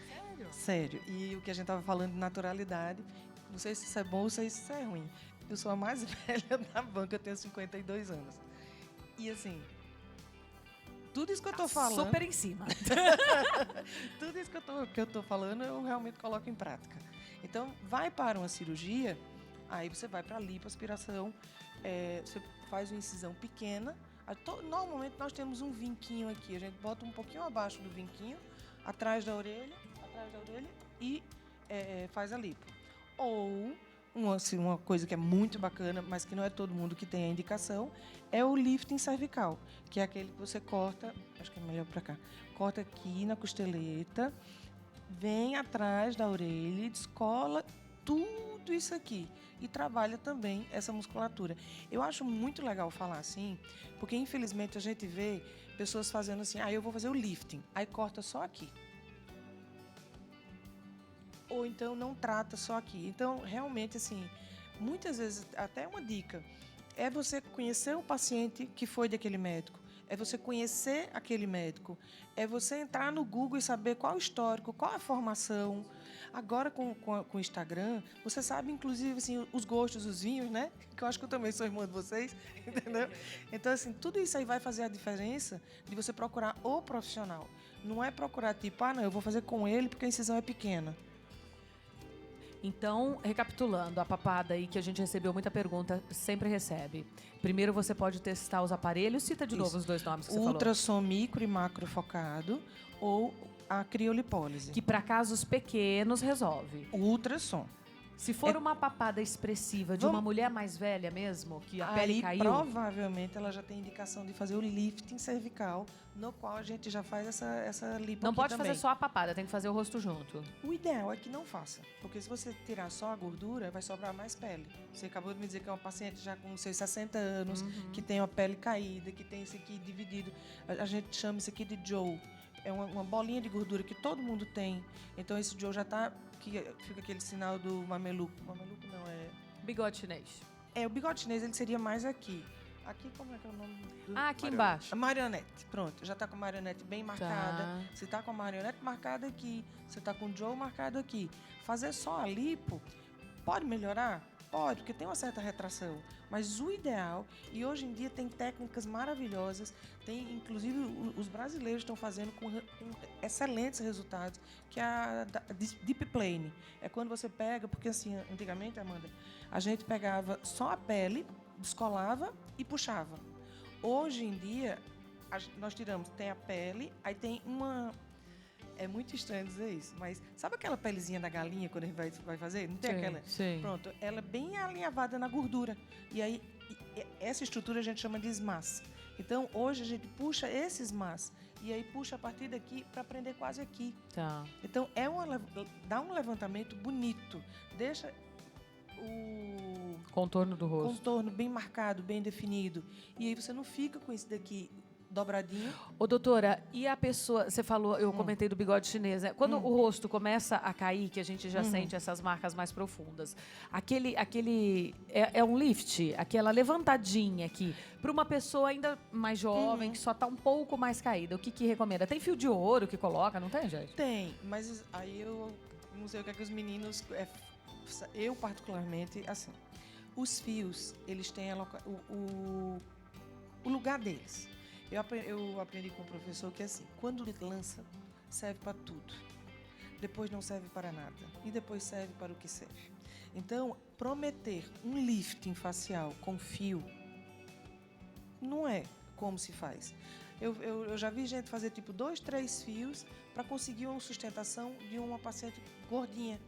Sério? Sério. E o que a gente estava falando de naturalidade, não sei se isso é bom ou se isso é ruim. Eu sou a mais velha da banca, eu tenho 52 anos. E assim, tudo isso que eu tô falando... Super em cima. Tudo isso que eu tô falando, eu realmente coloco em prática. Então, vai para uma cirurgia, aí você vai para a lipoaspiração, você faz uma incisão pequena. Normalmente, nós temos um vinquinho aqui. A gente bota um pouquinho abaixo do vinquinho, atrás da orelha, atrás atrás da orelha e faz a lipo. Ou, uma coisa que é muito bacana, mas que não é todo mundo que tem a indicação, é o lifting cervical, que é aquele que você corta, acho que é melhor para cá, corta aqui na costeleta, vem atrás da orelha e descola tudo isso aqui. E trabalha também essa musculatura. Eu acho muito legal falar assim, porque infelizmente a gente vê pessoas fazendo assim, eu vou fazer o lifting, aí corta só aqui. Ou então não trata só aqui. Então, realmente, assim, muitas vezes, até uma dica, é você conhecer o paciente que foi daquele médico, é você conhecer aquele médico, é você entrar no Google e saber qual o histórico, qual a formação. Agora, com o Instagram, você sabe, inclusive, assim, os gostos, os vinhos, né? Que eu acho que eu também sou irmã de vocês, entendeu? Então, assim, tudo isso aí vai fazer a diferença de você procurar o profissional. Não é procurar, tipo, não, eu vou fazer com ele porque a incisão é pequena. Então, recapitulando, a papada aí que a gente recebeu muita pergunta, sempre recebe. Primeiro você pode testar os aparelhos, cita de novo os dois nomes que você falou. Ultrassom micro e macro focado ou a criolipólise. Que para casos pequenos resolve. O ultrassom. Se for uma papada expressiva de uma mulher mais velha mesmo, que a pele Aí, caiu... provavelmente, ela já tem indicação de fazer o lifting cervical, no qual a gente já faz essa lipo Não aqui pode também. fazer só a papada, tem que fazer o rosto junto. O ideal é que não faça, porque se você tirar só a gordura, vai sobrar mais pele. Você acabou de me dizer que é uma paciente já com seus 60 anos, que tem a pele caída, que tem isso aqui dividido. A gente chama isso aqui de Joe. É uma bolinha de gordura que todo mundo tem. Então, esse Joe já tá... que fica aquele sinal do mameluco. Mameluco não, Bigode chinês. o bigode chinês, ele seria mais aqui. Aqui, como é que é o nome? Aqui embaixo. A marionete, pronto. Já tá com a marionete bem marcada. Tá. Você tá com a marionete marcada aqui. Você tá com o Joe marcado aqui. Fazer só a lipo, pode melhorar? Pode, porque tem uma certa retração. Mas o ideal, e hoje em dia tem técnicas maravilhosas, tem, inclusive, os brasileiros estão fazendo com excelentes resultados, que é a Deep Plane. É quando você pega, porque assim, antigamente, Amanda, a gente pegava só a pele, descolava e puxava. Hoje em dia, nós tiramos, tem a pele, aí tem uma... É muito estranho dizer isso, mas sabe aquela pelezinha da galinha quando a gente vai fazer? Não tem aquela? Sim. Pronto, ela é bem alinhavada na gordura. E aí, essa estrutura a gente chama de SMAS. Então, hoje a gente puxa esse SMAS e aí puxa a partir daqui para prender quase aqui. Tá. Então, dá um levantamento bonito. Deixa o Contorno do rosto. contorno bem marcado, bem definido. E aí você não fica com isso daqui dobradinho. Ô, doutora, e a pessoa, você falou, eu comentei do bigode chinês, né? Quando o rosto começa a cair, que a gente já sente essas marcas mais profundas, é um lift, aquela levantadinha aqui, para uma pessoa ainda mais jovem, que só tá um pouco mais caída, o que recomenda? Tem fio de ouro que coloca, não tem, gente? Tem, mas aí eu não sei o que é que os meninos... eu, particularmente, assim, os fios, eles têm o lugar deles. Eu aprendi com o professor que, assim, quando ele lança, serve para tudo. Depois não serve para nada. E depois serve para o que serve. Então, prometer um lifting facial com fio não é como se faz. Eu já vi gente fazer, tipo, 2, 3 fios para conseguir uma sustentação de uma paciente gordinha.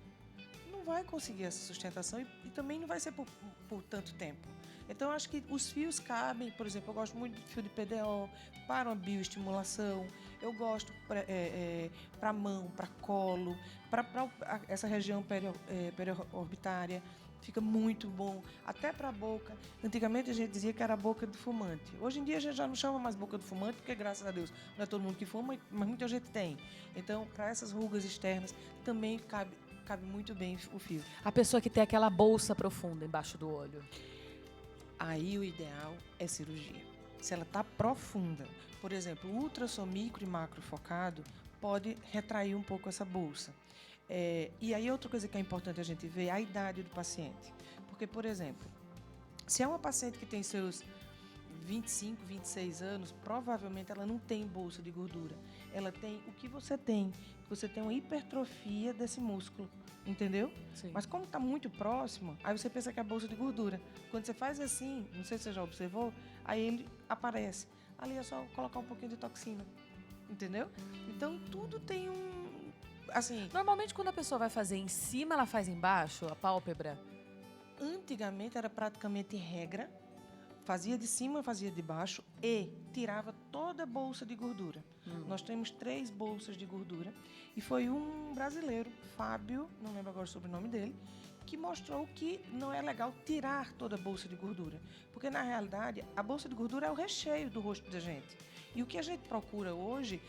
Não vai conseguir essa sustentação e também não vai ser por tanto tempo. Então, eu acho que os fios cabem, por exemplo, eu gosto muito de fio de PDO, para uma bioestimulação, eu gosto para mão, para colo, para essa região periorbitária, fica muito bom, até para a boca. Antigamente a gente dizia que era a boca do fumante. Hoje em dia a gente já não chama mais boca do fumante, porque graças a Deus não é todo mundo que fuma, mas muita gente tem. Então, para essas rugas externas, também cabe muito bem o fio. A pessoa que tem aquela bolsa profunda embaixo do olho. Aí o ideal é cirurgia. Se ela está profunda, por exemplo, o ultrassom micro e macro focado pode retrair um pouco essa bolsa. E aí outra coisa que é importante a gente ver é a idade do paciente. Porque, por exemplo, se é uma paciente que tem seus 25, 26 anos, provavelmente ela não tem bolsa de gordura. Ela tem o que você tem. Você tem uma hipertrofia desse músculo, entendeu? Sim. Mas como está muito próximo, aí você pensa que é a bolsa de gordura. Quando você faz assim, não sei se você já observou, aí ele aparece. Ali é só colocar um pouquinho de toxina, entendeu? Então, tudo tem Assim, Normalmente, quando a pessoa vai fazer em cima, ela faz embaixo, a pálpebra? antigamente era praticamente regra, fazia de cima, fazia de baixo e tirava toda a bolsa de gordura. Nós temos 3 bolsas de gordura e foi um brasileiro, Fábio, não lembro agora o sobrenome dele, que mostrou que não é legal tirar toda a bolsa de gordura, porque na realidade a bolsa de gordura é o recheio do rosto da gente. E o que a gente procura hoje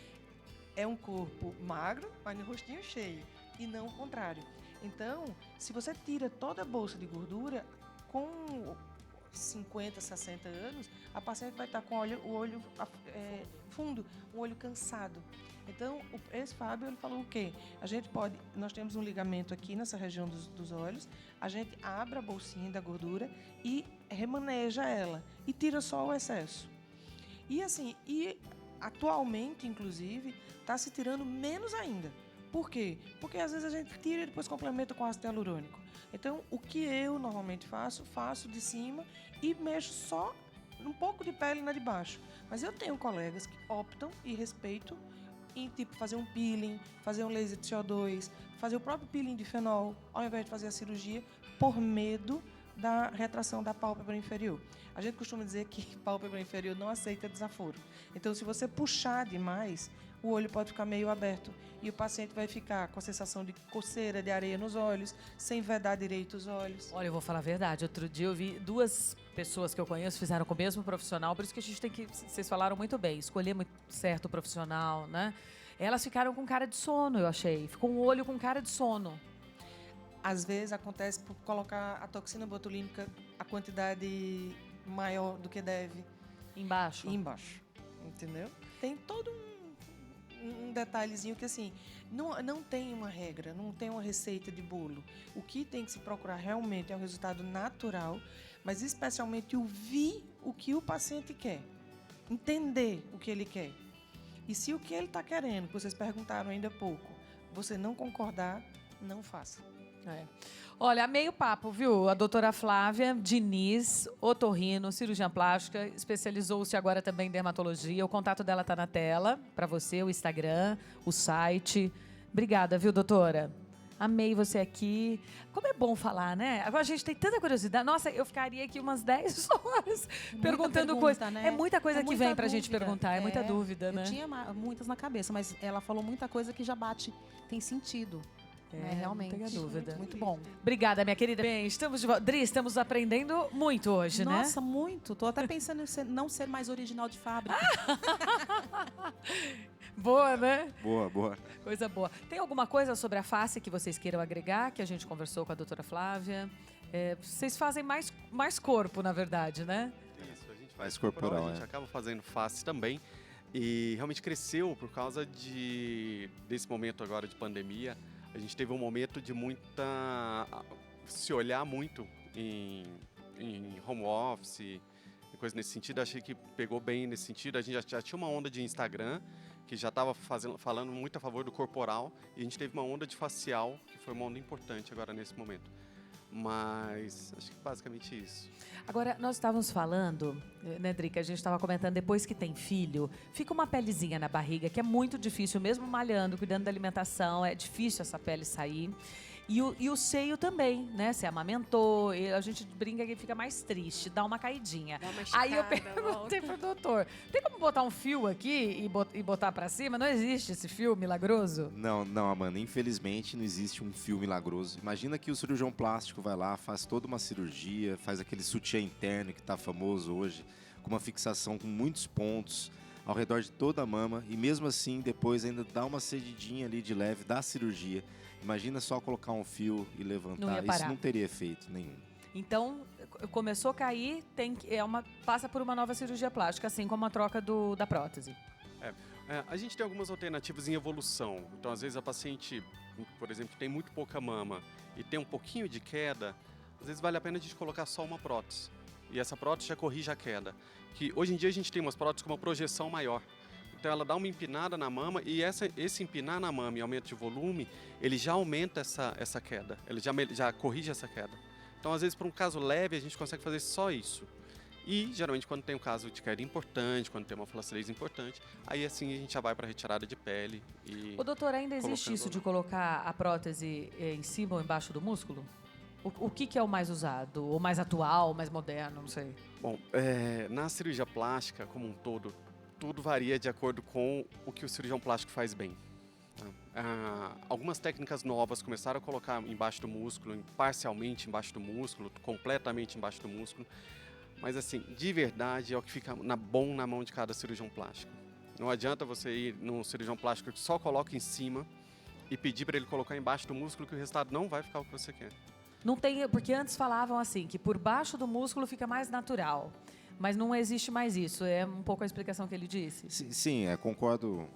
é um corpo magro, mas no rostinho cheio, e não o contrário. Então, se você tira toda a bolsa de gordura, com 50, 60 anos, a paciente vai estar com o olho fundo, um olho cansado. Então, esse Fábio, ele falou o quê? Nós temos um ligamento aqui nessa região dos olhos, a gente abre a bolsinha da gordura e remaneja ela, e tira só o excesso. E assim, atualmente, inclusive, está se tirando menos ainda. Por quê? Porque às vezes a gente tira e depois complementa com ácido hialurônico. Então, o que eu normalmente faço de cima e mexo só um pouco de pele na de baixo. Mas eu tenho colegas que optam e respeito em tipo fazer um peeling, fazer um laser de CO2, fazer o próprio peeling de fenol, ao invés de fazer a cirurgia, por medo da retração da pálpebra inferior. A gente costuma dizer que pálpebra inferior não aceita desaforo. Então, se você puxar demais, o olho pode ficar meio aberto e o paciente vai ficar com a sensação de coceira, de areia nos olhos, sem vedar direito os olhos. Olha, eu vou falar a verdade. Outro dia eu vi 2 pessoas que eu conheço fizeram com o mesmo profissional, por isso que a gente tem que, vocês falaram muito bem, escolher muito certo o profissional, né? Elas ficaram com cara de sono, eu achei. Ficou um olho com cara de sono. Às vezes acontece por colocar a toxina botulínica a quantidade maior do que deve Embaixo. embaixo, entendeu? Tem todo um detalhezinho que assim, não tem uma regra, não tem uma receita de bolo. O que tem que se procurar realmente é um resultado natural, mas especialmente ouvir o que o paciente quer, entender o que ele quer. E se o que ele está querendo, que vocês perguntaram ainda há pouco, você não concordar, não faça. É. Olha, amei o papo, viu? A doutora Flávia Diniz, otorrino, cirurgiã plástica, especializou-se agora também em dermatologia. O contato dela está na tela, para você, o Instagram, o site. Obrigada, viu, doutora? Amei você aqui. Como é bom falar, né? Agora a gente tem tanta curiosidade. Nossa, eu ficaria aqui umas 10 horas perguntando coisas. Né? É muita coisa que muita vem pra gente dúvida. perguntar, é muita dúvida, né? Eu tinha muitas na cabeça, mas ela falou muita coisa que já bate, tem sentido. Né? Realmente. não tenha dúvida. Muito bom. Obrigada, minha querida. Bem, estamos de volta. Dri, estamos aprendendo muito hoje, né? Nossa, muito. Tô até pensando em não ser mais original de fábrica. Boa, né? Boa, boa. Coisa boa. Tem alguma coisa sobre a face que vocês queiram agregar, que a gente conversou com a doutora Flávia? Vocês fazem mais corpo, na verdade, né? Isso, a gente Mais faz corporal, corporal, a gente acaba fazendo face também. E realmente cresceu por causa desse momento agora de pandemia. A gente teve um momento de se olhar muito em home office, e coisa nesse sentido. Achei que pegou bem nesse sentido. A gente já tinha uma onda de Instagram, que já estava falando muito a favor do corporal, e a gente teve uma onda de facial, que foi uma onda importante agora nesse momento. Mas acho que basicamente isso. Agora, nós estávamos falando, né, Dri, que a gente estava comentando, depois que tem filho, fica uma pelezinha na barriga, que é muito difícil, mesmo malhando, cuidando da alimentação, é difícil essa pele sair. E o seio também, né? Você amamentou, e a gente brinca que fica mais triste, dá uma caidinha. Dá uma Aí eu esticada, perguntei pro doutor, tem como botar um fio aqui e botar pra cima? Não existe esse fio milagroso? Não, Amanda, infelizmente não existe um fio milagroso. Imagina que o cirurgião plástico vai lá, faz toda uma cirurgia, faz aquele sutiã interno que está famoso hoje, com uma fixação com muitos pontos ao redor de toda a mama, e mesmo assim depois ainda dá uma cedidinha ali de leve da cirurgia. Imagina só colocar um fio e Não levantar, ia parar. isso não teria efeito nenhum. Então, começou a cair, passa por uma nova cirurgia plástica, assim como a troca da prótese. A gente tem algumas alternativas em evolução. Então, às vezes, a paciente, por exemplo, tem muito pouca mama e tem um pouquinho de queda, às vezes vale a pena a gente colocar só uma prótese. E essa prótese já corrige a queda. Que hoje em dia a gente tem umas próteses com uma projeção maior. Então, ela dá uma empinada na mama e esse empinar na mama e aumento de volume, ele já aumenta essa queda. Ele já corrige essa queda. Então, às vezes, para um caso leve, a gente consegue fazer só isso. E, geralmente, quando tem um caso de queda importante, quando tem uma flacidez importante, aí, assim, a gente já vai para retirada de pele. E O doutor, ainda existe colocando isso de lá. colocar a prótese em cima ou embaixo do músculo? O que é o mais usado? O mais atual, o mais moderno, não sei. Bom, na cirurgia plástica, como um todo, tudo varia de acordo com o que o cirurgião plástico faz bem. Tá? Algumas técnicas novas começaram a colocar embaixo do músculo, parcialmente embaixo do músculo, completamente embaixo do músculo. Mas, assim, de verdade, é o que fica bom na mão de cada cirurgião plástico. Não adianta você ir num cirurgião plástico que só coloca em cima e pedir para ele colocar embaixo do músculo, que o resultado não vai ficar o que você quer. Não tem, porque antes falavam assim, que por baixo do músculo fica mais natural. Mas não existe mais isso. É um pouco a explicação que ele disse. Sim, concordo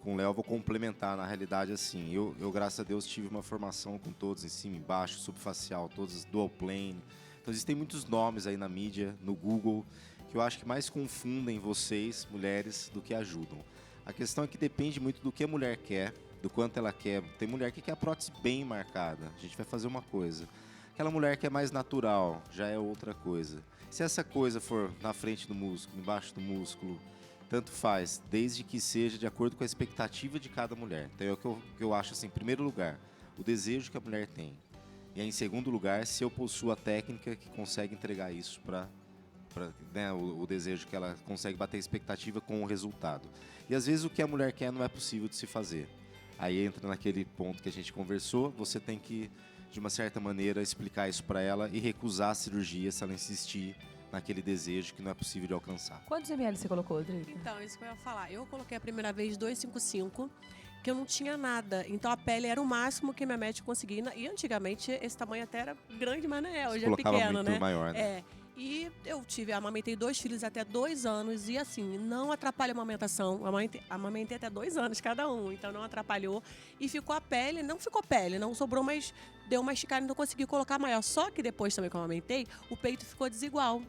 com o Léo, vou complementar. Na realidade, assim, eu, graças a Deus, tive uma formação com todos em cima, embaixo, subfacial, todos dual plane. Então, existem muitos nomes aí na mídia, no Google, que eu acho que mais confundem vocês, mulheres, do que ajudam. A questão é que depende muito do que a mulher quer, do quanto ela quer. Tem mulher que quer a prótese bem marcada. A gente vai fazer uma coisa. Aquela mulher que é mais natural, já é outra coisa. Se essa coisa for na frente do músculo, embaixo do músculo, tanto faz, desde que seja de acordo com a expectativa de cada mulher. Então é o que eu acho assim, em primeiro lugar, o desejo que a mulher tem. E aí, em segundo lugar, se eu possuo a técnica que consegue entregar isso para né, o desejo que ela consegue bater a expectativa com o resultado. E às vezes o que a mulher quer não é possível de se fazer. Aí entra naquele ponto que a gente conversou, você tem que, de uma certa maneira, explicar isso para ela e recusar a cirurgia se ela insistir naquele desejo que não é possível de alcançar. Quantos ml você colocou, Drica? Então, isso que eu ia falar. Eu coloquei a primeira vez 255, que eu não tinha nada. Então, a pele era o máximo que minha médica conseguia. E antigamente, esse tamanho até era grande, mas não é. Hoje é Colocava pequeno, muito né? maior, né? É. E eu amamentei 2 filhos até 2 anos. E assim, não atrapalha a amamentação. Amamentei até 2 anos cada um. Então, não atrapalhou. E ficou a pele, não ficou pele, não sobrou, mas deu uma esticada e não consegui colocar maior. Só que depois também que eu amamentei, o peito ficou desigual.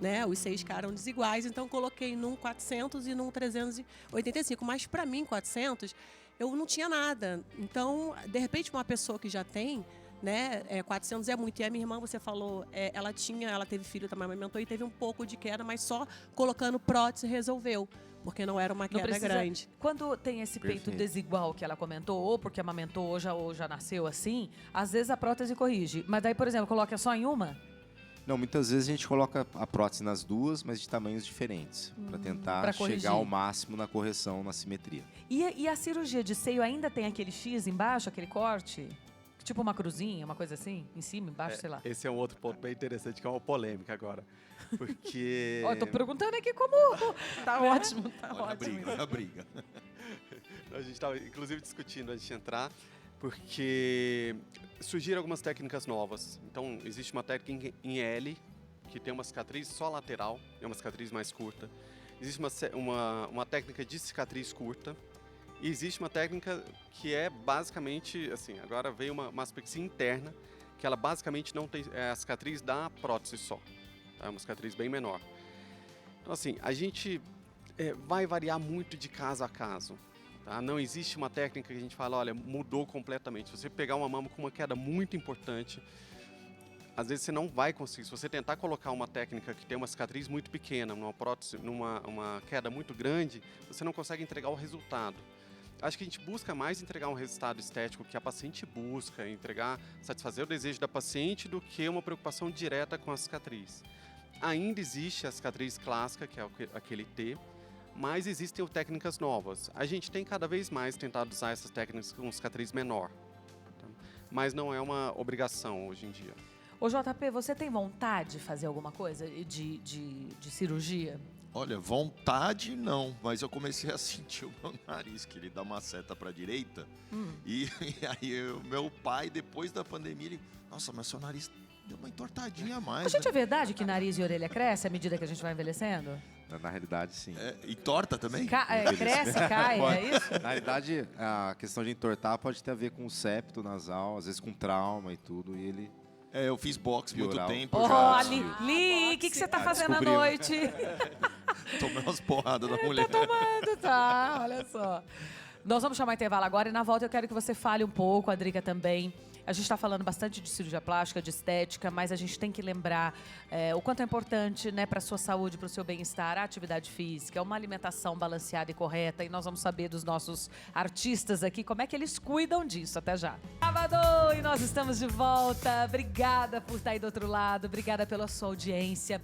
Né? Os 6 ficaram desiguais, então coloquei num 400 e num 385. Mas para mim, 400, eu não tinha nada. Então, de repente, uma pessoa que já tem, né, 400 é muito. E a minha irmã, você falou, ela teve filho, também amamentou e teve um pouco de queda, mas só colocando prótese resolveu. Porque não era uma Não queda precisa- grande. Quando tem esse peito Perfeito. desigual que ela comentou, ou porque amamentou ou já nasceu assim, às vezes a prótese corrige. Mas daí, por exemplo, coloca só em uma? Não, muitas vezes a gente coloca a prótese nas duas, mas de tamanhos diferentes, para tentar pra corrigir. chegar ao máximo na correção, na simetria. E a cirurgia de seio ainda tem aquele X embaixo, aquele corte? Tipo uma cruzinha, uma coisa assim? Em cima, embaixo, sei lá. Esse é um outro ponto bem interessante, que é uma polêmica agora. Porque... Ó, eu tô perguntando aqui como... Tá ótimo, tá Olha a ótimo. briga, olha a briga. A gente estava, inclusive, discutindo antes de entrar, porque surgiram algumas técnicas novas. Então, existe uma técnica em L, que tem uma cicatriz só lateral, é uma cicatriz mais curta. Existe uma técnica de cicatriz curta. E existe uma técnica que é basicamente, assim, agora veio uma aspecção interna, que ela basicamente não tem a cicatriz da prótese só. Tá? É uma cicatriz bem menor. Então, assim, a gente vai variar muito de caso a caso. Tá? Não existe uma técnica que a gente fala, olha, mudou completamente. Se você pegar uma mama com uma queda muito importante, às vezes você não vai conseguir. Se você tentar colocar uma técnica que tem uma cicatriz muito pequena, numa prótese, uma queda muito grande, você não consegue entregar o resultado. Acho que a gente busca mais entregar um resultado estético que a paciente busca, satisfazer o desejo da paciente do que uma preocupação direta com a cicatriz. Ainda existe a cicatriz clássica, que é aquele T, mas existem técnicas novas. A gente tem cada vez mais tentado usar essas técnicas com cicatriz menor, tá? Mas não é uma obrigação hoje em dia. Ô, JP, você tem vontade de fazer alguma coisa de cirurgia? Olha, vontade não, mas eu comecei a sentir o meu nariz, que ele dá uma seta para a direita. E aí o meu pai, depois da pandemia, ele... Nossa, mas seu nariz deu uma entortadinha a mais. Ô, gente, né? é verdade que nariz e orelha cresce à medida que a gente vai envelhecendo? Na realidade, sim. E torta também? Cresce, cai, Pode. é isso? Na realidade, a questão de entortar pode ter a ver com o septo nasal, às vezes com trauma e tudo, e ele... Eu fiz boxe muito Pioral. tempo. Ó, já Li, o que você tá fazendo à descobriu. noite? tomei umas porradas da mulher. Tomando, tá? Olha só. Nós vamos chamar intervalo agora e na volta eu quero que você fale um pouco, a Drica também, A gente está falando bastante de cirurgia plástica, de estética, mas a gente tem que lembrar o quanto é importante, né, para a sua saúde, para o seu bem-estar, a atividade física, uma alimentação balanceada e correta. E nós vamos saber dos nossos artistas aqui como é que eles cuidam disso. Até já. Sábado, e nós estamos de volta. Obrigada por estar aí do outro lado, obrigada pela sua audiência.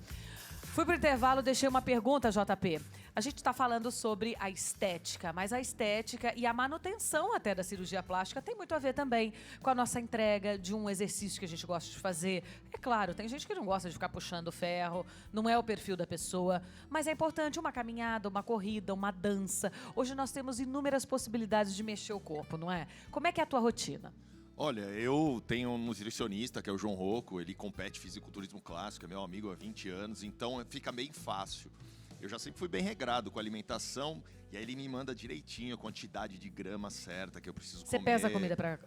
Fui pro intervalo, deixei uma pergunta, JP. A gente está falando sobre a estética, mas a estética e a manutenção até da cirurgia plástica tem muito a ver também com a nossa entrega de um exercício que a gente gosta de fazer. É claro, tem gente que não gosta de ficar puxando ferro, não é o perfil da pessoa, mas é importante uma caminhada, uma corrida, uma dança. Hoje nós temos inúmeras possibilidades de mexer o corpo, não é? Como é que é a tua rotina? Olha, eu tenho um nutricionista, que é o João Rocco, ele compete fisiculturismo clássico, é meu amigo há 20 anos, então fica bem fácil. Eu já sempre fui bem regrado com a alimentação, e aí ele me manda direitinho a quantidade de grama certa que eu preciso Você comer.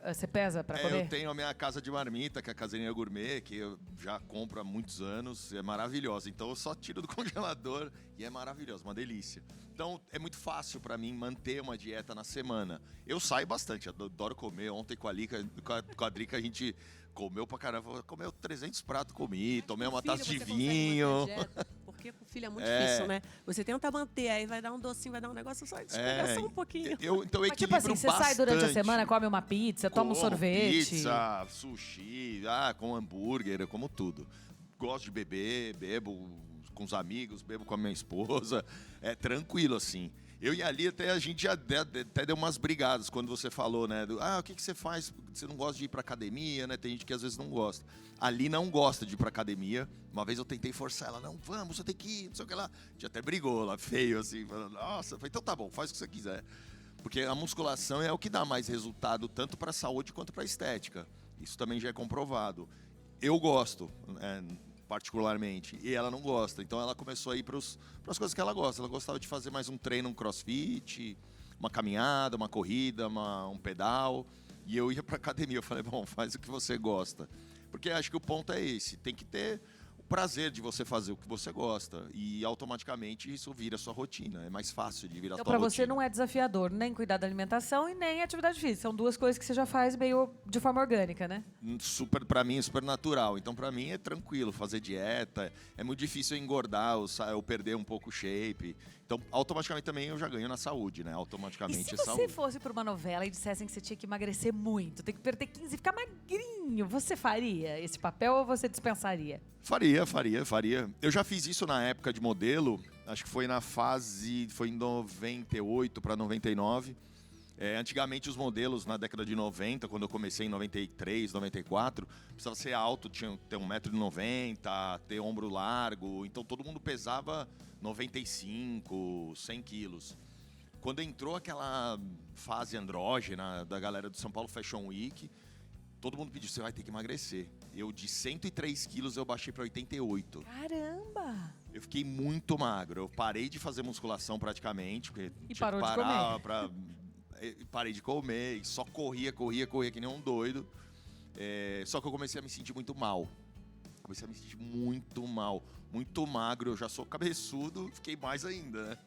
Você pesa pra comer? Eu tenho a minha casa de marmita, que é a Caseirinha Gourmet, que eu já compro há muitos anos, é maravilhosa. Então eu só tiro do congelador e é maravilhosa, uma delícia. Então é muito fácil para mim manter uma dieta na semana. Eu saio bastante, adoro comer. Ontem com a Drica a gente comeu pra caramba, comeu 300 pratos, comi, tomei uma taça de vinho. Porque com o filho é muito difícil, né? Você tenta manter, aí vai dar um docinho, vai dar um negócio, só despegar só um pouquinho. Então eu Mas, tipo equilibro assim, você sai durante a bastante. semana, come uma pizza, toma um Como sorvete. Pizza, sushi, com hambúrguer, eu como tudo. Gosto de beber, bebo com os amigos, bebo com a minha esposa. É tranquilo, assim. Eu e ali a gente já até deu umas brigadas quando você falou, né? O que você faz? Você não gosta de ir pra academia, né? Tem gente que às vezes não gosta. Ali não gosta de ir pra academia. Uma vez eu tentei forçar ela, não, vamos, você tem que ir, não sei o que lá. A gente até brigou lá, feio, assim. Falando, nossa, eu falei, então tá bom, faz o que você quiser. Porque a musculação é o que dá mais resultado, tanto pra saúde quanto pra estética. Isso também já é comprovado. Eu gosto, particularmente, e ela não gosta. Então ela começou a ir para as coisas que ela gosta. Ela gostava de fazer mais um treino, um crossfit, uma caminhada, uma corrida, um pedal. E eu ia para academia. Eu falei, bom, faz o que você gosta. Porque acho que o ponto é esse. Tem que ter o prazer de você fazer o que você gosta. E automaticamente isso vira sua rotina. É mais fácil de virar Então, tua pra rotina. você não é desafiador nem cuidar da alimentação e nem atividade física. São duas coisas que você já faz meio de forma orgânica, né? Para mim é super natural. Então para mim é tranquilo fazer dieta. É muito difícil eu engordar ou perder um pouco o shape. Então automaticamente também eu já ganho na saúde, né? E Automaticamente se é você saúde. fosse pra uma novela e dissessem que você tinha que emagrecer muito, tem que perder 15 e ficar magrinho, você faria esse papel ou você dispensaria? Faria. Eu já fiz isso na época de modelo. Acho que foi foi em 98 para 99. Antigamente os modelos na década de 90, quando eu comecei em 93, 94, precisava ser alto, tinha que ter 1,90 m, ter ombro largo, então todo mundo pesava 95, 100 quilos. Quando entrou aquela fase andrógena da galera do São Paulo Fashion Week, todo mundo pediu, você vai ter que emagrecer. Eu de 103 quilos eu baixei para 88. Caramba! Eu fiquei muito magro, eu parei de fazer musculação praticamente, porque E tinha parou que de parar comer. parei de comer, e só corria que nem um doido. Só que eu comecei a me sentir muito mal. Muito magro, eu já sou cabeçudo, fiquei mais ainda, né?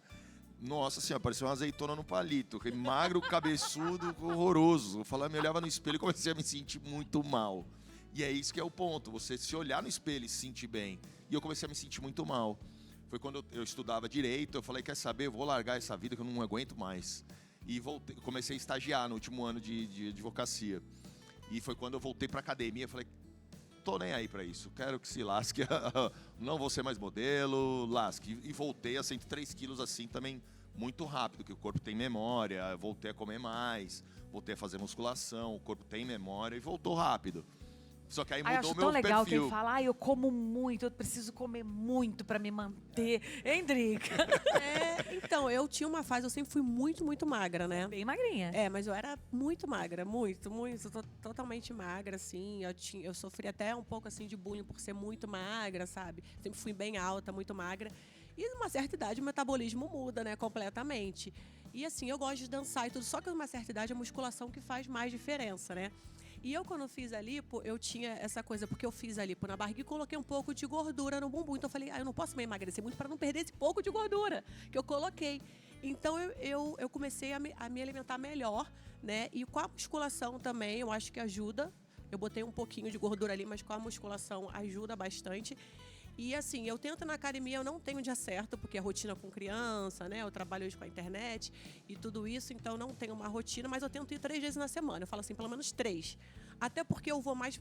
Nossa senhora, parecia uma azeitona no palito. Fiquei magro, cabeçudo, horroroso. Eu me olhava no espelho e comecei a me sentir muito mal. E é isso que é o ponto, você se olhar no espelho e se sentir bem. E eu comecei a me sentir muito mal. Foi quando eu estudava direito, eu falei, quer saber, eu vou largar essa vida que eu não aguento mais. E comecei a estagiar no último ano de advocacia. E foi quando eu voltei pra academia, eu falei, tô nem aí pra isso, quero que se lasque, não vou ser mais modelo, lasque. E voltei a 103 quilos assim também muito rápido, que o corpo tem memória, voltei a comer mais, voltei a fazer musculação, o corpo tem memória e voltou rápido. Só que aí Eu mudou acho o meu tão legal perfil. quem fala, eu como muito, eu preciso comer muito pra me manter. Hein, Drica? Então, eu tinha uma fase, eu sempre fui muito, muito magra, né? Bem magrinha. Mas eu era muito magra, totalmente magra, assim. Eu sofri até um pouco, assim, de bullying por ser muito magra, sabe? Sempre fui bem alta, muito magra. E numa certa idade o metabolismo muda, né, completamente. E assim, eu gosto de dançar e tudo, só que numa certa idade a musculação que faz mais diferença, né? E eu, quando fiz a lipo, eu tinha essa coisa, porque eu fiz a lipo na barriga e coloquei um pouco de gordura no bumbum. Então eu falei, eu não posso me emagrecer muito para não perder esse pouco de gordura que eu coloquei. Então eu comecei a me alimentar melhor, né? E com a musculação também, eu acho que ajuda. Eu botei um pouquinho de gordura ali, mas com a musculação ajuda bastante. E assim, eu tento na academia, eu não tenho dia certo, porque é rotina com criança, né? Eu trabalho hoje com a internet e tudo isso, então não tenho uma rotina, mas eu tento ir 3 vezes na semana. Eu falo assim, pelo menos 3. Até porque eu vou mais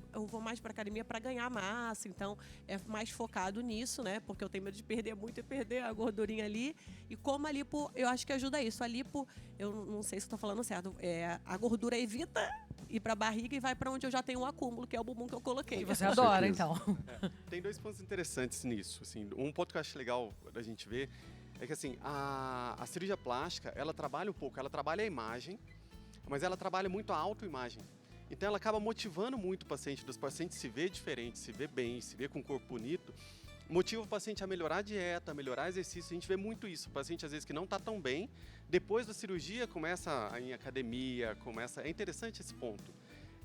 para academia para ganhar massa, então é mais focado nisso, né? Porque eu tenho medo de perder muito e perder a gordurinha ali. E como a lipo, eu acho que ajuda isso. A lipo, eu não sei se estou falando certo, a gordura evita ir para a barriga e vai para onde eu já tenho um acúmulo, que é o bumbum que eu coloquei. Que você adora, então. Tem 2 pontos interessantes nisso. Assim, um ponto que eu acho legal da gente ver é que assim, a cirurgia plástica, ela trabalha um pouco, ela trabalha a imagem, mas ela trabalha muito a autoimagem. Então ela acaba motivando muito o paciente, dos pacientes se ver diferente, se ver bem, se ver com um corpo bonito, motiva o paciente a melhorar a dieta, a melhorar exercício. A gente vê muito isso. O paciente, às vezes, que não está tão bem, depois da cirurgia, começa a ir em academia, É interessante esse ponto.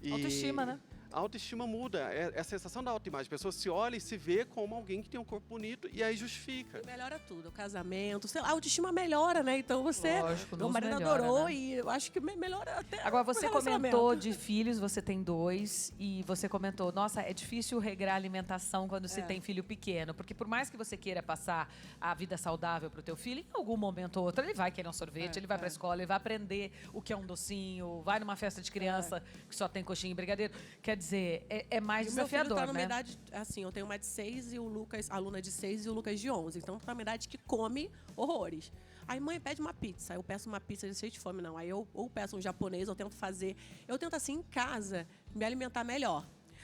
E Autoestima, né? A autoestima muda. É a sensação da autoimagem. A pessoa se olha e se vê como alguém que tem um corpo bonito e aí justifica. E melhora tudo, o casamento, sei lá, a autoestima melhora, né? Então você, Lógico, meu nos marido melhora, adorou né? e eu acho que melhora até Agora, o você relacionamento. comentou de filhos, você tem 2, e você comentou, nossa, é difícil regrar a alimentação quando se tem filho pequeno, porque por mais que você queira passar a vida saudável pro teu filho, em algum momento ou outro ele vai querer um sorvete, ele vai pra escola, ele vai aprender o que é um docinho, vai numa festa de criança que só tem coxinha e brigadeiro. Quer dizer, é mais E o meu filho desafiador, tá numa né? idade, assim, eu tenho uma de 6 e o Lucas, a aluna de 6 e o Lucas de 11. Então, tá numa idade que come horrores. Aí, mãe, pede uma pizza. Eu peço uma pizza de cheio de fome, não. Aí, eu ou peço um japonês, eu tento fazer... Eu tento, assim, em casa, me alimentar melhor.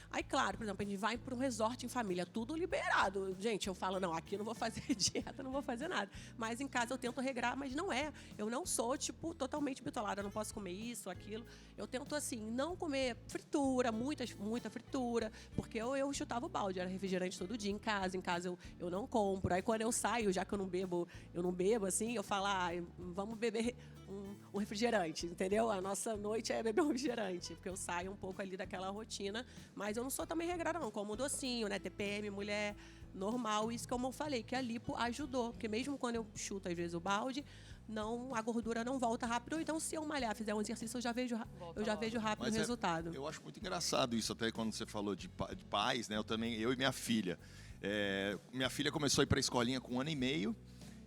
Aí, claro, por exemplo, a gente vai para um resort em família, tudo liberado. Gente, eu falo, não, aqui eu não vou fazer dieta, não vou fazer nada. Mas em casa eu tento regrar, mas não é. Eu não sou, tipo, totalmente bitolada, eu não posso comer isso, aquilo. Eu tento, assim, não comer fritura, muita fritura, porque eu chutava o balde, era refrigerante todo dia em casa eu não compro. Aí quando eu saio, já que eu não bebo, assim, eu falo, vamos beber um refrigerante, entendeu? A nossa noite é beber um refrigerante, porque eu saio um pouco ali daquela rotina, mas eu não sou também regrada não, como docinho, né, TPM, mulher normal, isso que eu falei, que a lipo ajudou, porque mesmo quando eu chuto às vezes o balde, a gordura não volta rápido, ou então se eu malhar, fizer um exercício, eu já vejo rápido o resultado. Eu acho muito engraçado isso, até quando você falou de pais, né, eu e minha filha. Minha filha começou a ir para a escolinha com 1 ano e meio,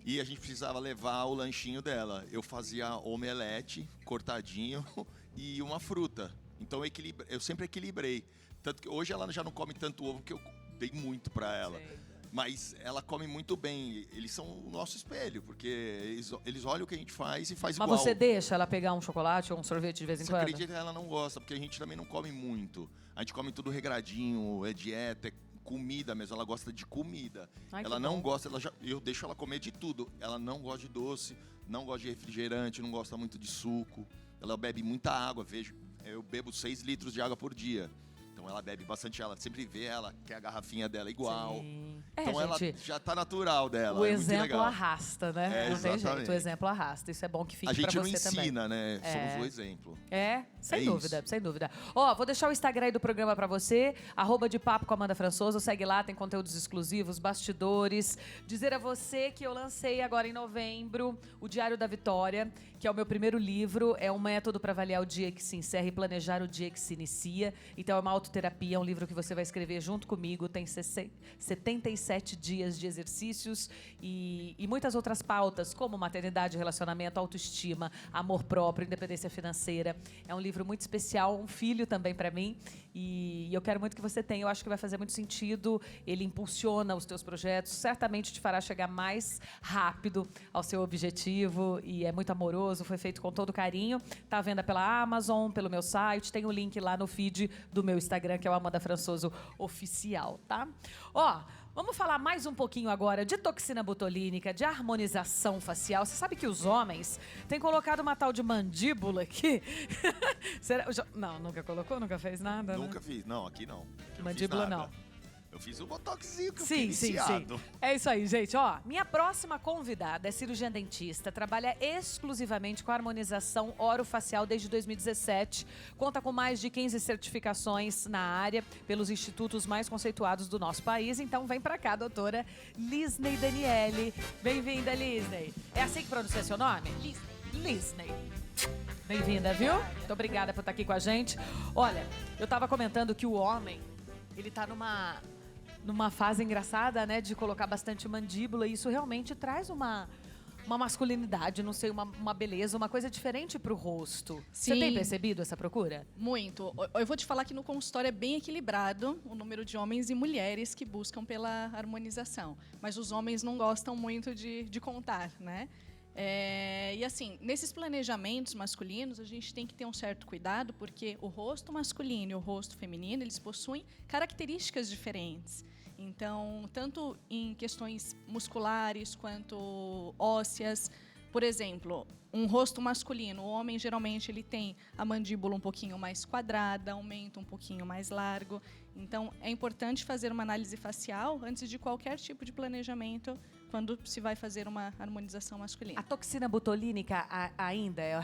e a gente precisava levar o lanchinho dela. Eu fazia omelete, cortadinho, e uma fruta. Então eu sempre equilibrei. Tanto que hoje ela já não come tanto ovo, porque eu dei muito para ela. Sim. Mas ela come muito bem. Eles são o nosso espelho, porque eles olham o que a gente faz e faz Mas igual. você deixa ela pegar um chocolate ou um sorvete de vez em Você quando? acredita que ela não gosta, porque a gente também não come muito. A gente come tudo regradinho, é dieta, é comida mesmo. Ela gosta de comida. Ai, Ela que não bom. gosta, eu deixo ela comer de tudo. Ela não gosta de doce, não gosta de refrigerante, não gosta muito de suco. Ela bebe muita água, eu bebo 6 litros de água por dia. Então ela bebe bastante, ela sempre vê, ela quer a garrafinha dela igual. Sim. Então ela gente, já tá natural dela. o é muito exemplo legal. arrasta, né? Não tem jeito, exatamente. o exemplo arrasta. Isso é bom que fique A pra gente não você ensina, também. né? Somos o exemplo. Sem É dúvida, isso. sem dúvida. Ó, vou deixar o Instagram aí do programa pra você, @depapo com Amanda Françoso, segue lá, tem conteúdos exclusivos, bastidores. Dizer a você que eu lancei agora em novembro o Diário da Vitória, que é o meu primeiro livro, é um método para avaliar o dia que se encerra e planejar o dia que se inicia. Então é uma autoterapia, é um livro que você vai escrever junto comigo, tem 77 dias de exercícios e muitas outras pautas, como maternidade, relacionamento, autoestima, amor próprio, independência financeira. É um livro muito especial, um filho também para mim, e eu quero muito que você tenha. Eu acho que vai fazer muito sentido, ele impulsiona os teus projetos, certamente te fará chegar mais rápido ao seu objetivo, e é muito amoroso, foi feito com todo carinho. Tá à venda pela Amazon, pelo meu site, tem o link lá no feed do meu Instagram, que é o Amanda Françoso Oficial, tá? Ó, vamos falar mais um pouquinho agora de toxina botulínica, de harmonização facial. Você sabe que os homens têm colocado uma tal de mandíbula aqui? Não, nunca colocou? Nunca fez nada? Nunca né? fiz. Não, aqui não. Eu não Mandíbula fiz nada. não. Eu fiz o botoxinho que eu Sim, fiquei sim, sim. viciado. É isso aí, gente. Ó, minha próxima convidada é cirurgiã dentista, trabalha exclusivamente com harmonização orofacial desde 2017, conta com mais de 15 certificações na área pelos institutos mais conceituados do nosso país. Então vem pra cá, doutora Lisney Daniele. Bem-vinda, Lisney. É assim que pronuncia seu nome? Lisney. Bem-vinda, viu? Muito obrigada por estar aqui com a gente. Olha, eu tava comentando que o homem, ele tá numa fase engraçada, né? De colocar bastante mandíbula. E isso realmente traz uma masculinidade, não sei, uma beleza, uma coisa diferente pro rosto. Você tem Sim. percebido essa procura? Muito. Eu vou te falar que no consultório é bem equilibrado o número de homens e mulheres que buscam pela harmonização. Mas os homens não gostam muito de contar, né? E assim, nesses planejamentos masculinos, a gente tem que ter um certo cuidado, porque o rosto masculino e o rosto feminino, eles possuem características diferentes. Então, tanto em questões musculares quanto ósseas. Por exemplo, um rosto masculino, o homem geralmente ele tem a mandíbula um pouquinho mais quadrada, aumenta um pouquinho mais largo. Então, é importante fazer uma análise facial antes de qualquer tipo de planejamento quando se vai fazer uma harmonização masculina. A toxina botulínica ainda é o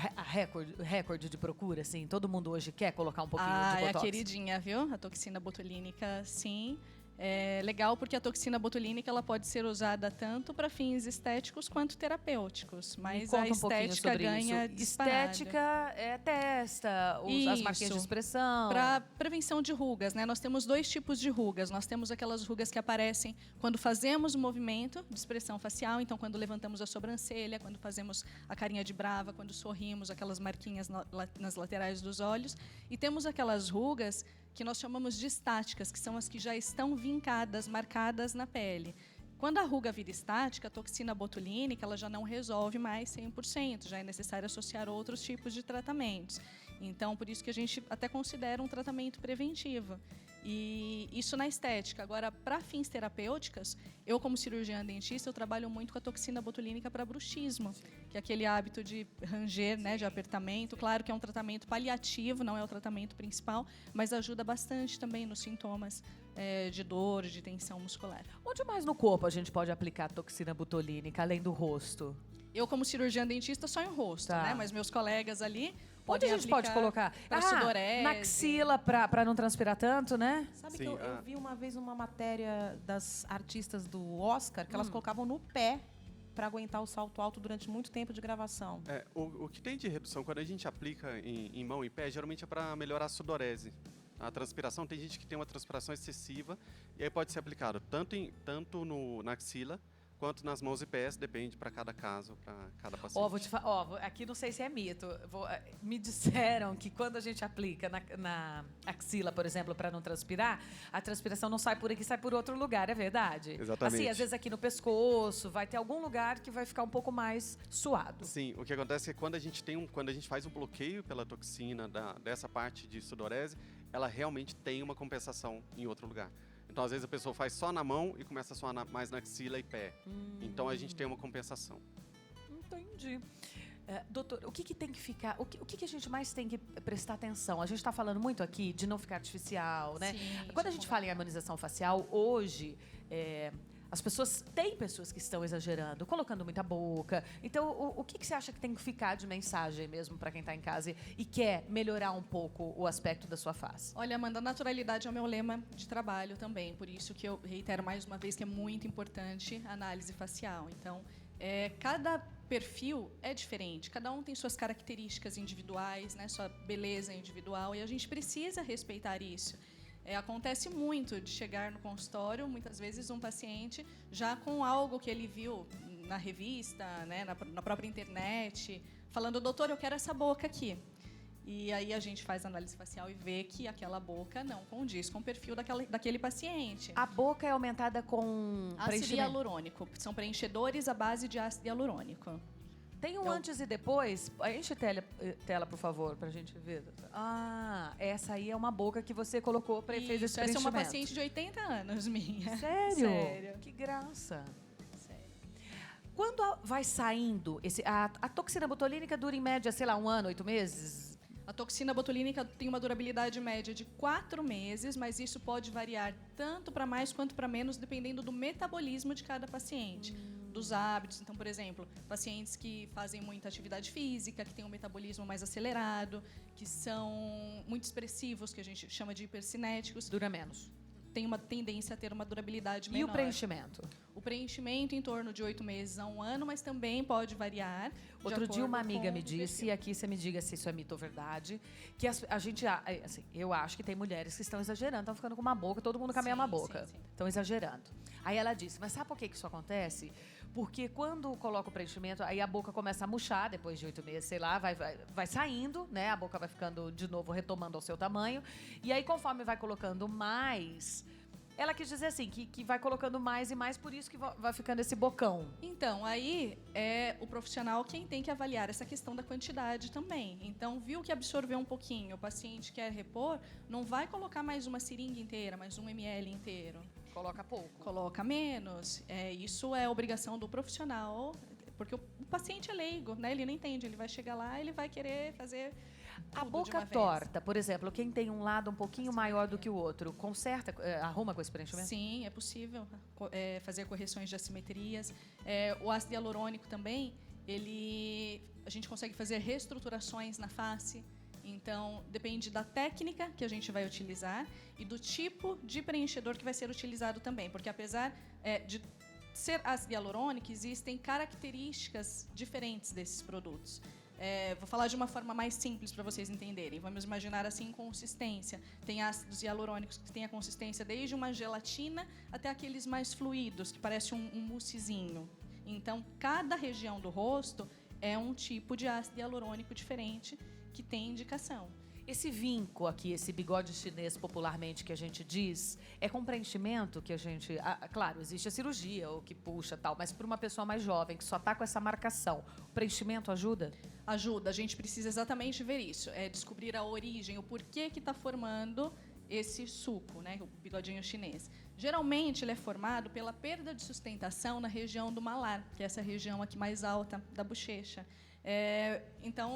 recorde de procura, assim? Todo mundo hoje quer colocar um pouquinho de É a botox? queridinha, viu? A toxina botulínica, sim. É legal porque a toxina botulínica ela pode ser usada tanto para fins estéticos quanto terapêuticos, mas a Conta um pouquinho estética sobre ganha isso. disparada. Estética é testa, as marquinhas de Isso. expressão. Para prevenção de rugas, né? Nós temos 2 tipos de rugas. Nós temos aquelas rugas que aparecem quando fazemos o movimento de expressão facial, então quando levantamos a sobrancelha, quando fazemos a carinha de brava, quando sorrimos, aquelas marquinhas nas laterais dos olhos. E temos aquelas rugas que nós chamamos de estáticas, que são as que já estão vincadas, marcadas na pele. Quando a ruga vira estática, a toxina botulínica ela já não resolve mais 100%, já é necessário associar outros tipos de tratamentos. Então, por isso que a gente até considera um tratamento preventivo. E isso na estética. Agora, para fins terapêuticos, eu como cirurgiã dentista, eu trabalho muito com a toxina botulínica para bruxismo, que é aquele hábito de ranger, né, de apertamento. Claro que é um tratamento paliativo, não é o tratamento principal, mas ajuda bastante também nos sintomas de dor, de tensão muscular. Onde mais no corpo a gente pode aplicar a toxina botulínica, além do rosto? Eu, como cirurgiã dentista, só em rosto, Tá. né? Mas meus colegas ali Onde podem a gente pode aplicar colocar? para sudorese. Na axila, pra não transpirar tanto, né? Sabe Sim, que eu vi uma vez uma matéria das artistas do Oscar que elas colocavam no pé para aguentar o salto alto durante muito tempo de gravação. O que tem de redução, quando a gente aplica em mão e pé, geralmente é para melhorar a sudorese. A transpiração, tem gente que tem uma transpiração excessiva, e aí pode ser aplicado tanto na axila, quanto nas mãos e pés, depende para cada caso, para cada paciente. Vou te falar, aqui não sei se é mito. Me disseram que quando a gente aplica na axila, por exemplo, para não transpirar, a transpiração não sai por aqui, sai por outro lugar, é verdade? Exatamente. Assim, às vezes aqui no pescoço, vai ter algum lugar que vai ficar um pouco mais suado. Sim, o que acontece é que quando a gente faz um bloqueio pela toxina dessa parte de sudorese, ela realmente tem uma compensação em outro lugar. Então, às vezes, a pessoa faz só na mão e começa a suar mais na axila e pé. Então, a gente tem uma compensação. Entendi. Doutor, o que tem que ficar... O que a gente mais tem que prestar atenção? A gente está falando muito aqui de não ficar artificial, né? Sim, Quando a gente fala em harmonização facial, hoje... Tem pessoas que estão exagerando, colocando muita boca. Então, o que você acha que tem que ficar de mensagem mesmo para quem está em casa e quer melhorar um pouco o aspecto da sua face? Olha, Amanda, naturalidade é o meu lema de trabalho também. Por isso que eu reitero mais uma vez que é muito importante a análise facial. Então, cada perfil é diferente. Cada um tem suas características individuais, né, sua beleza individual. E a gente precisa respeitar isso. Acontece muito de chegar no consultório, muitas vezes um paciente já com algo que ele viu na revista, né, na própria internet, falando, doutor, eu quero essa boca aqui. E aí a gente faz análise facial e vê que aquela boca não condiz com o perfil daquele paciente. A boca é aumentada com Ácido preenchimento. hialurônico. São preenchedores à base de ácido hialurônico. Tem um Então- antes e depois? Enche a tela, por favor, pra gente ver. Essa aí é uma boca que você colocou, fez esse Isso, essa é preenchimento. uma paciente de 80 anos minha. Sério? Sério. Que graça. Sério. Quando vai saindo, a toxina botulínica dura em média, sei lá, 1 ano, 8 meses? A toxina botulínica tem uma durabilidade média de 4 meses, mas isso pode variar tanto para mais quanto para menos, dependendo do metabolismo de cada paciente, dos hábitos. Então, por exemplo, pacientes que fazem muita atividade física, que têm um metabolismo mais acelerado, que são muito expressivos, que a gente chama de hipercinéticos, Dura menos. tem uma tendência a ter uma durabilidade E menor. o preenchimento? O preenchimento em torno de 8 meses a 1 ano, mas também pode variar. de Outro dia uma acordo amiga com me o disse, perfil. e aqui você me diga se isso é mito ou verdade, que a gente, assim, eu acho que tem mulheres que estão exagerando, estão ficando com uma boca, todo mundo com a mesma Sim, boca. sim, sim. Estão exagerando. Aí ela disse, mas sabe por que isso acontece? Porque quando coloca o preenchimento, aí a boca começa a murchar depois de 8 meses, sei lá, vai saindo, né? A boca vai ficando de novo, retomando ao seu tamanho. E aí, conforme vai colocando mais... Ela quis dizer assim, que vai colocando mais e mais, por isso que vai ficando esse bocão. Então, aí é o profissional quem tem que avaliar essa questão da quantidade também. Então, viu que absorveu um pouquinho, o paciente quer repor, não vai colocar mais uma seringa inteira, mais 1 ml inteiro. Coloca pouco. Coloca menos. Isso é obrigação do profissional, porque o paciente é leigo, né? Ele não entende, ele vai chegar lá, ele vai querer fazer A tudo de boca uma vez. torta, por exemplo, quem tem um lado um pouquinho maior do que o outro, conserta, arruma com esse preenchimento? Sim, é possível fazer correções de assimetrias. O ácido hialurônico também, a gente consegue fazer reestruturações na face. Então, depende da técnica que a gente vai utilizar e do tipo de preenchedor que vai ser utilizado também. Porque apesar de ser ácido hialurônico, existem características diferentes desses produtos. Vou falar de uma forma mais simples para vocês entenderem. Vamos imaginar assim consistência. Tem ácidos hialurônicos que têm a consistência desde uma gelatina até aqueles mais fluidos, que parece um moussezinho. Então, cada região do rosto é um tipo de ácido hialurônico diferente que tem indicação. Esse vinco aqui, esse bigode chinês popularmente que a gente diz, é com preenchimento que a gente... claro, existe a cirurgia, o que puxa tal, mas para uma pessoa mais jovem, que só está com essa marcação, o preenchimento ajuda? Ajuda, a gente precisa exatamente ver isso, descobrir a origem, o porquê que está formando esse suco, né, o bigodinho chinês. Geralmente ele é formado pela perda de sustentação na região do malar, que é essa região aqui mais alta da bochecha. Então,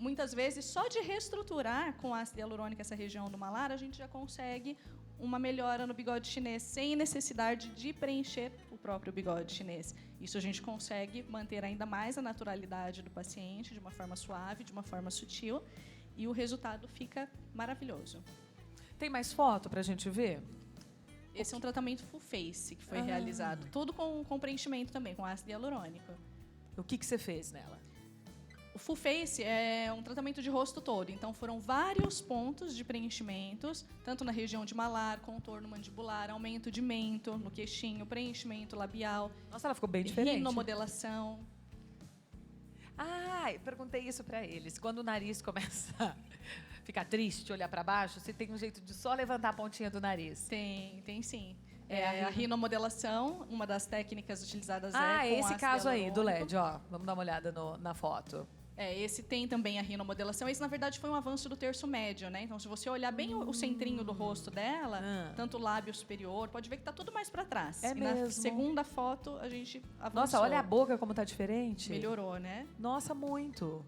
muitas vezes, só de reestruturar com ácido hialurônico essa região do malar, a gente já consegue uma melhora no bigode chinês, sem necessidade de preencher o próprio bigode chinês. Isso a gente consegue manter ainda mais a naturalidade do paciente, de uma forma suave, de uma forma sutil, e o resultado fica maravilhoso. Tem mais foto para a gente ver? Esse é um tratamento full face que foi realizado, tudo com preenchimento também, com ácido hialurônico. O que você fez nela? O full face é um tratamento de rosto todo, então foram vários pontos de preenchimentos, tanto na região de malar, contorno mandibular, aumento de mento no queixinho, preenchimento labial, Nossa, ela ficou bem diferente. rinomodelação. Eu perguntei isso para eles. Quando o nariz começa a ficar triste, olhar para baixo, você tem um jeito de só levantar a pontinha do nariz. Tem sim. a A rinomodelação, uma das técnicas utilizadas com esse ácido caso aí, do hialurônico. LED, ó. Vamos dar uma olhada na foto. Esse tem também a rinomodelação. Esse, na verdade, foi um avanço do terço médio, né? Então, se você olhar bem o centrinho do rosto dela, tanto o lábio superior, pode ver que tá tudo mais para trás. É e mesmo? na segunda foto, a gente avançou. Nossa, olha a boca como tá diferente. Melhorou, né? Nossa, muito.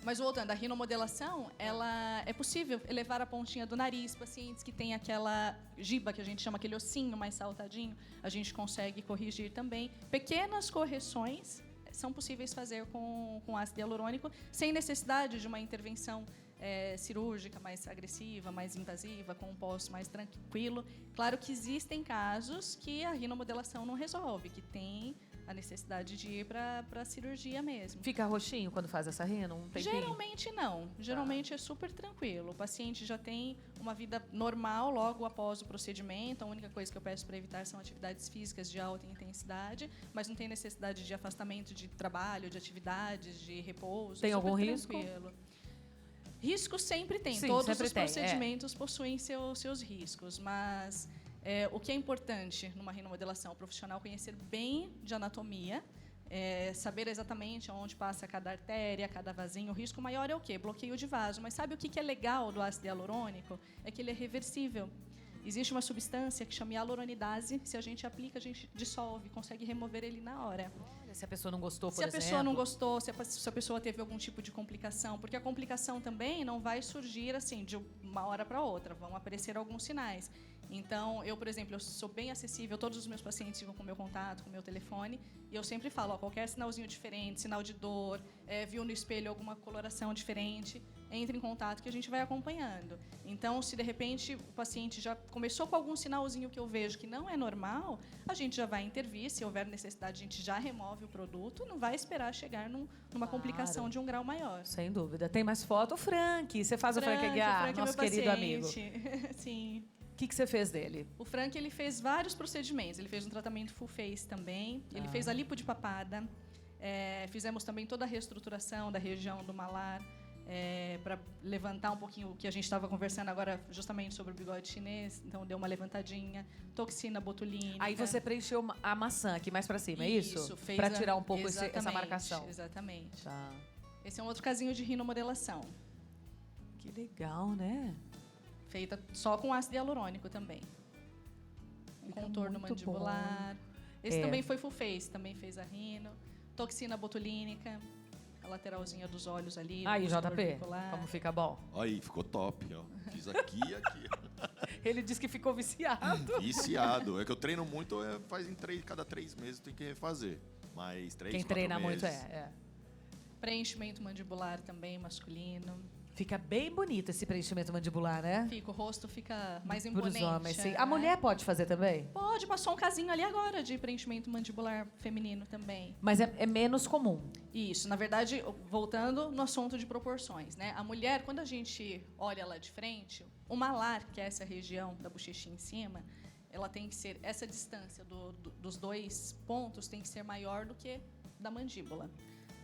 Mas voltando, a rinomodelação, ela é possível elevar a pontinha do nariz. Pacientes que têm aquela giba, que a gente chama aquele ossinho mais saltadinho, a gente consegue corrigir também. Pequenas correções são possíveis fazer com ácido hialurônico, sem necessidade de uma intervenção cirúrgica mais agressiva, mais invasiva, com um pós mais tranquilo. Claro que existem casos que a rinomodelação não resolve, que tem a necessidade de ir para a cirurgia mesmo. Fica roxinho quando faz essa rino? Um tempinho? Geralmente não. Geralmente é super tranquilo. O paciente já tem uma vida normal logo após o procedimento. A única coisa que eu peço para evitar são atividades físicas de alta intensidade, mas não tem necessidade de afastamento de trabalho, de atividades, de repouso. Tem super algum risco? tranquilo. Risco sempre tem. Sim, Todos sempre os tem, procedimentos possuem seus riscos, mas o que é importante numa rinomodelação? O profissional conhecer bem de anatomia, saber exatamente onde passa cada artéria, cada vasinho. O risco maior é o quê? Bloqueio de vaso. Mas sabe o que é legal do ácido hialurônico? É que ele é reversível. Existe uma substância que chama hialuronidase. Se a gente aplica, a gente dissolve, consegue remover ele na hora. Se a pessoa não gostou, por Se a exemplo. pessoa não gostou, se a pessoa teve algum tipo de complicação, porque a complicação também não vai surgir assim de uma hora para outra, vão aparecer alguns sinais. Então, eu, por exemplo, eu sou bem acessível, todos os meus pacientes ficam com o meu contato, com o meu telefone, e eu sempre falo, qualquer sinalzinho diferente, sinal de dor, viu no espelho alguma coloração diferente, entre em contato que a gente vai acompanhando. Então, se de repente o paciente já começou com algum sinalzinho que eu vejo que não é normal, a gente já vai intervir. Se houver necessidade, a gente já remove o produto, não vai esperar chegar numa complicação de um grau maior. Sem dúvida. Tem mais foto? O Frank. Você faz o Frank Aguiar, é nosso meu querido amigo. paciente. Sim. O que você fez dele? O Frank, ele fez vários procedimentos. Ele fez um tratamento full face também. Ele fez a lipo de papada. Fizemos também toda a reestruturação da região do malar. Para levantar um pouquinho o que a gente estava conversando agora, justamente sobre o bigode chinês. Então, deu uma levantadinha. Toxina botulínica. Aí você preencheu a maçã aqui mais para cima, é isso? Isso. Para tirar um pouco essa exatamente, marcação. Exatamente. Tá. Esse é um outro casinho de rinomodelação. Que legal, né? Feita só com ácido hialurônico também. Um Fica contorno muito mandibular. Esse também foi full face, também fez a rino. Toxina botulínica, a lateralzinha dos olhos ali. Aí, músculo JP, orbicular. como fica bom? Aí, ficou top, ó. Fiz aqui e aqui. Ele disse que ficou viciado. Viciado. É que eu treino muito, cada 3 meses tem que refazer. Mas 3, Quem 4 treina meses. muito é. Preenchimento mandibular também, masculino. Fica bem bonito esse preenchimento mandibular, né? O rosto fica mais Para imponente. os homens, sim. né? A mulher pode fazer também? Pode, passou um casinho ali agora de preenchimento mandibular feminino também. Mas é menos comum. Isso, na verdade, voltando no assunto de proporções, né? A mulher, quando a gente olha lá de frente, o malar, que é essa região da bochechinha em cima, ela tem que ser, essa distância dos dois pontos tem que ser maior do que da mandíbula.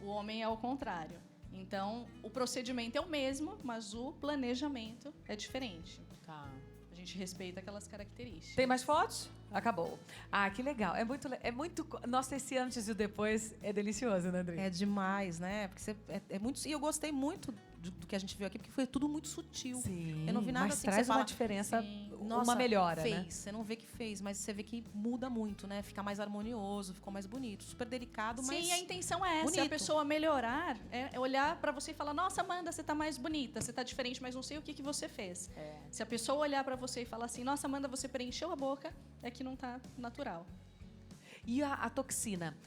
O homem é ao contrário. Então, o procedimento é o mesmo, mas o planejamento é diferente. Tá. A gente respeita aquelas características. Tem mais fotos? Acabou. Ah, que legal. É muito. Nossa, esse antes e o depois é delicioso, né, André? É demais, né? Porque é muito. E eu gostei muito do que a gente viu aqui, porque foi tudo muito sutil. Sim. Eu não vi nada mas assim que traz você uma fala, diferença, sim, Nossa, uma melhora, fez. né? Você não vê que fez, mas você vê que muda muito, né? Fica mais harmonioso, ficou mais bonito. Super delicado, mas... Sim, a intenção é essa. bonito. A pessoa melhorar, é olhar para você e falar: nossa, Amanda, você tá mais bonita, você tá diferente, mas não sei o que você fez. Se a pessoa olhar para você e falar assim: nossa, Amanda, você preencheu a boca, é que não tá natural. E a toxina?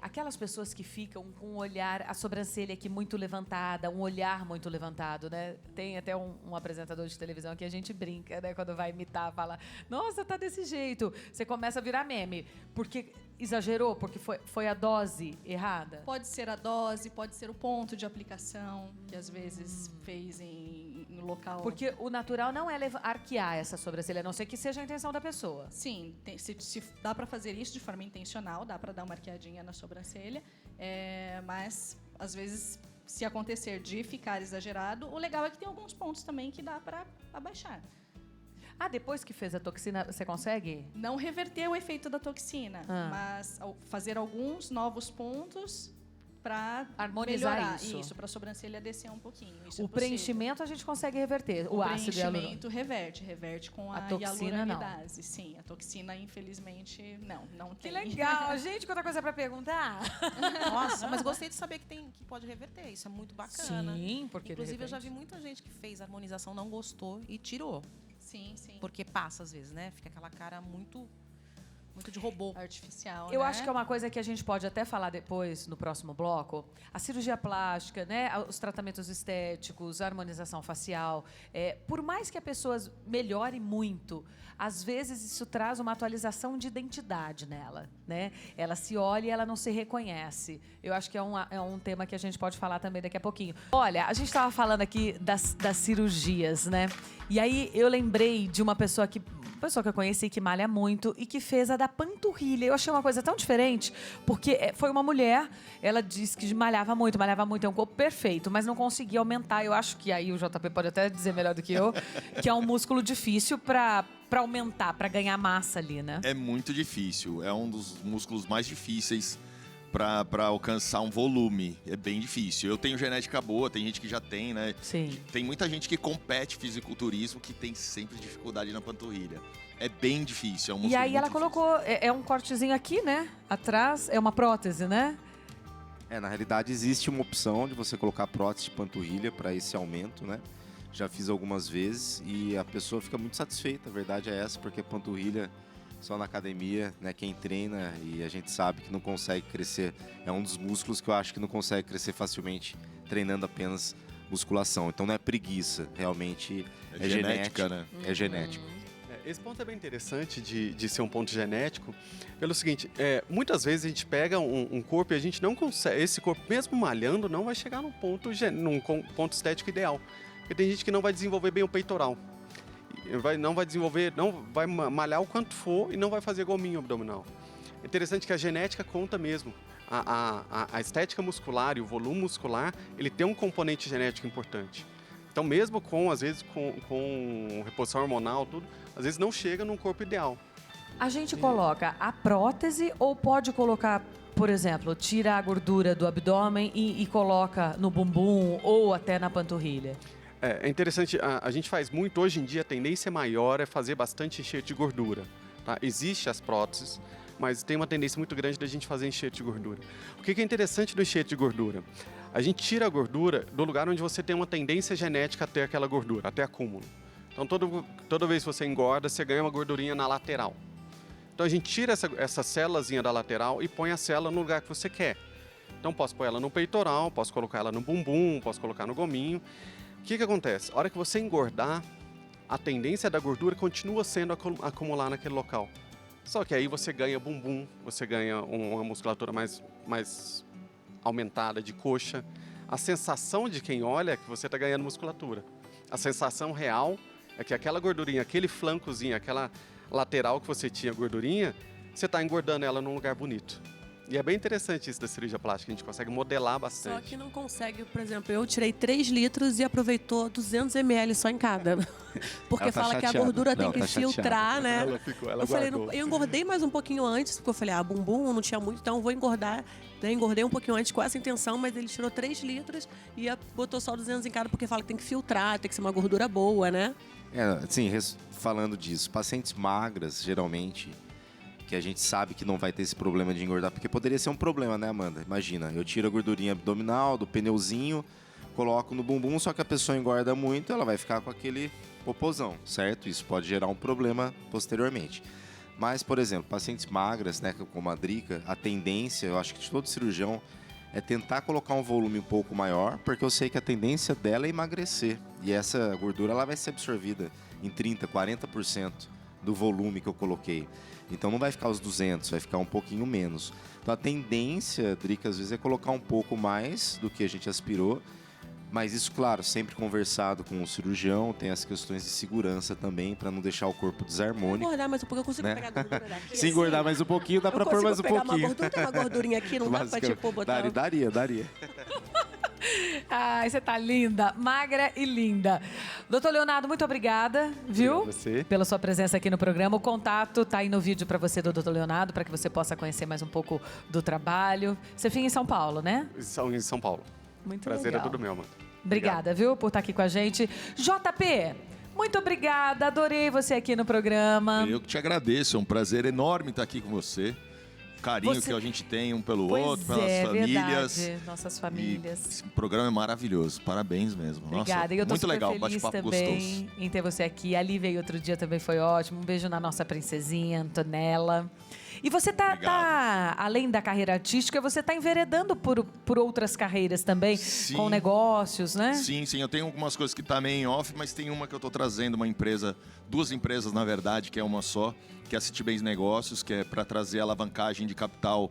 Aquelas pessoas que ficam com o olhar, a sobrancelha aqui muito levantada, um olhar muito levantado, né? Tem até um apresentador de televisão que a gente brinca, né? Quando vai imitar, fala: nossa, tá desse jeito. Você começa a virar meme. Porque exagerou? Porque foi a dose errada? Pode ser a dose, pode ser o ponto de aplicação, que às vezes fez em local. Porque o natural não é arquear essa sobrancelha, a não ser que seja a intenção da pessoa. Sim, se dá para fazer isso de forma intencional, dá para dar uma arqueadinha na sobrancelha, mas às vezes, se acontecer de ficar exagerado, o legal é que tem alguns pontos também que dá para abaixar. Ah, depois que fez a toxina, você consegue? Não reverter o efeito da toxina, mas fazer alguns novos pontos para harmonizar melhorar. isso. Para a sobrancelha descer um pouquinho. Isso O é possível. preenchimento a gente consegue reverter. O ácido hialurônico. preenchimento reverte com a toxina, não. hialuronidase. Sim, a toxina, infelizmente, não Que tem. legal. Gente, quanta coisa para perguntar. Nossa, mas gostei de saber que pode reverter. Isso é muito bacana. Sim, porque Inclusive, de eu já vi repente... muita gente que fez harmonização, não gostou e tirou. Sim, sim. Porque passa, às vezes, né? Fica aquela cara muito de robô. Artificial, Eu né? acho que é uma coisa que a gente pode até falar depois, no próximo bloco. A cirurgia plástica, né? Os tratamentos estéticos, a harmonização facial. Por mais que a pessoa melhore muito, às vezes isso traz uma atualização de identidade nela, né? Ela se olha e ela não se reconhece. Eu acho que é um tema que a gente pode falar também daqui a pouquinho. Olha, a gente estava falando aqui das cirurgias, né? E aí eu lembrei de uma pessoa que eu conheci que malha muito e que fez a da panturrilha. Eu achei uma coisa tão diferente, porque foi uma mulher, ela disse que malhava muito, é um corpo perfeito, mas não conseguia aumentar. Eu acho que aí o JP pode até dizer melhor do que eu, que é um músculo difícil para aumentar, para ganhar massa ali, né? É muito difícil. É um dos músculos mais difíceis para alcançar um volume. É bem difícil. Eu tenho genética boa, tem gente que já tem, né? Sim. Tem muita gente que compete fisiculturismo que tem sempre dificuldade na panturrilha. É bem difícil, é um músculo E aí muito ela difícil. colocou, um cortezinho aqui, né? Atrás, é uma prótese, né? Na realidade existe uma opção de você colocar prótese de panturrilha para esse aumento, né? Já fiz algumas vezes e a pessoa fica muito satisfeita, a verdade é essa, porque panturrilha só na academia, né? Quem treina e a gente sabe que não consegue crescer, é um dos músculos que eu acho que não consegue crescer facilmente treinando apenas musculação. Então não é preguiça, realmente É genética, né? É genético. Esse ponto é bem interessante de ser um ponto genético, pelo seguinte, muitas vezes a gente pega um corpo e a gente não consegue, esse corpo mesmo malhando não vai chegar num ponto estético ideal, porque tem gente que não vai desenvolver bem o peitoral, não vai malhar o quanto for e não vai fazer gominho abdominal. É interessante que a genética conta mesmo, a estética muscular e o volume muscular, ele tem um componente genético importante. Então, mesmo às vezes, com reposição hormonal, tudo, às vezes não chega num corpo ideal. A gente coloca a prótese ou pode colocar, por exemplo, tira a gordura do abdômen e coloca no bumbum ou até na panturrilha? É interessante, a gente faz muito, hoje em dia a tendência maior é fazer bastante enxerto de gordura. Tá? Existem as próteses, mas tem uma tendência muito grande da gente fazer enxerto de gordura. O que é interessante do enxerto de gordura? A gente tira a gordura do lugar onde você tem uma tendência genética a ter aquela gordura, até acúmulo. Então, toda vez que você engorda, você ganha uma gordurinha na lateral. Então, a gente tira essa célulazinha da lateral e põe a célula no lugar que você quer. Então, posso pôr ela no peitoral, posso colocar ela no bumbum, posso colocar no gominho. O que acontece? A hora que você engordar, a tendência da gordura continua sendo acumular naquele local. Só que aí você ganha bumbum, você ganha uma musculatura mais aumentada de coxa. A sensação de quem olha é que você está ganhando musculatura. A sensação real é que aquela gordurinha, aquele flancozinho, aquela lateral que você tinha gordurinha, você está engordando ela num lugar bonito. E é bem interessante isso da cirurgia plástica, a gente consegue modelar bastante. Só que não consegue, por exemplo, eu tirei 3 litros e aproveitou 200 ml só em cada. Porque Ela tá fala que a chateada. gordura Não, tem que tá chateada. filtrar, né? Ela Eu falei, guardou. eu engordei mais um pouquinho antes, porque eu falei, bumbum não tinha muito, então eu vou engordar. Daí engordei um pouquinho antes com essa intenção, mas ele tirou 3 litros e botou só 200 em cada, porque fala que tem que filtrar, tem que ser uma gordura boa, né? Assim, falando disso, pacientes magras, geralmente, que a gente sabe que não vai ter esse problema de engordar, porque poderia ser um problema, né, Amanda? Imagina, eu tiro a gordurinha abdominal, do pneuzinho, coloco no bumbum, só que a pessoa engorda muito, ela vai ficar com aquele popozão, certo? Isso pode gerar um problema posteriormente. Mas, por exemplo, pacientes magras, né, como a Drica, a tendência, eu acho que de todo cirurgião, é tentar colocar um volume um pouco maior, porque eu sei que a tendência dela é emagrecer. E essa gordura ela vai ser absorvida em 30%, 40% do volume que eu coloquei. Então não vai ficar os 200, vai ficar um pouquinho menos. Então a tendência, Drica, às vezes é colocar um pouco mais do que a gente aspirou. Mas isso, claro, sempre conversado com o cirurgião, tem as questões de segurança também, para não deixar o corpo desarmônico. Engordar mais um pouco, eu consigo Né? pegar a gordura daqui. Se engordar mais um pouquinho, dá para pôr mais um pouquinho. Uma gordura, tem uma gordurinha aqui, não dá pra tipo botar... Daria. Ai, você tá linda, magra e linda. Doutor Leonardo, muito obrigada, viu? Obrigado a você. Pela sua presença aqui no programa. O contato tá aí no vídeo para você do doutor Leonardo, para que você possa conhecer mais um pouco do trabalho. Você fica em São Paulo, né? Em São Paulo. Muito Prazer legal. é todo meu, mano. Obrigada, viu, por estar aqui com a gente. JP, muito obrigada. Adorei você aqui no programa. Eu que te agradeço, é um prazer enorme estar aqui com você. O carinho Você- que a gente tem um pelo Pois outro, pelas é, famílias. verdade. Nossas famílias. E esse programa é maravilhoso, parabéns mesmo. Obrigada. Nossa, E eu tô muito super legal, feliz bate-papo também gostoso. em ter você aqui. A Ali veio outro dia, também foi ótimo. Um beijo na nossa princesinha, Antonella. E você tá além da carreira artística, você tá enveredando por outras carreiras também, Sim. com negócios, né? Sim, eu tenho algumas coisas que tá meio em off, mas tem uma que eu tô trazendo, uma empresa, 2 empresas na verdade, que é uma só, que é a Citibens Negócios, que é para trazer alavancagem de capital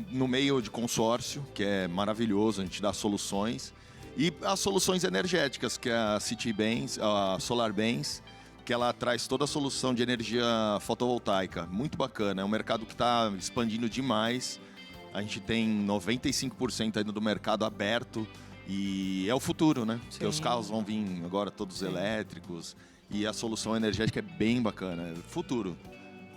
no meio de consórcio, que é maravilhoso, a gente dá soluções. E as soluções energéticas, que é a Citibens, a SolarBens, que ela traz toda a solução de energia fotovoltaica. Muito bacana, é um mercado que está expandindo demais. A gente tem 95% ainda do mercado aberto e é o futuro, né? Porque os carros vão vir agora todos elétricos e a solução energética é bem bacana. É futuro.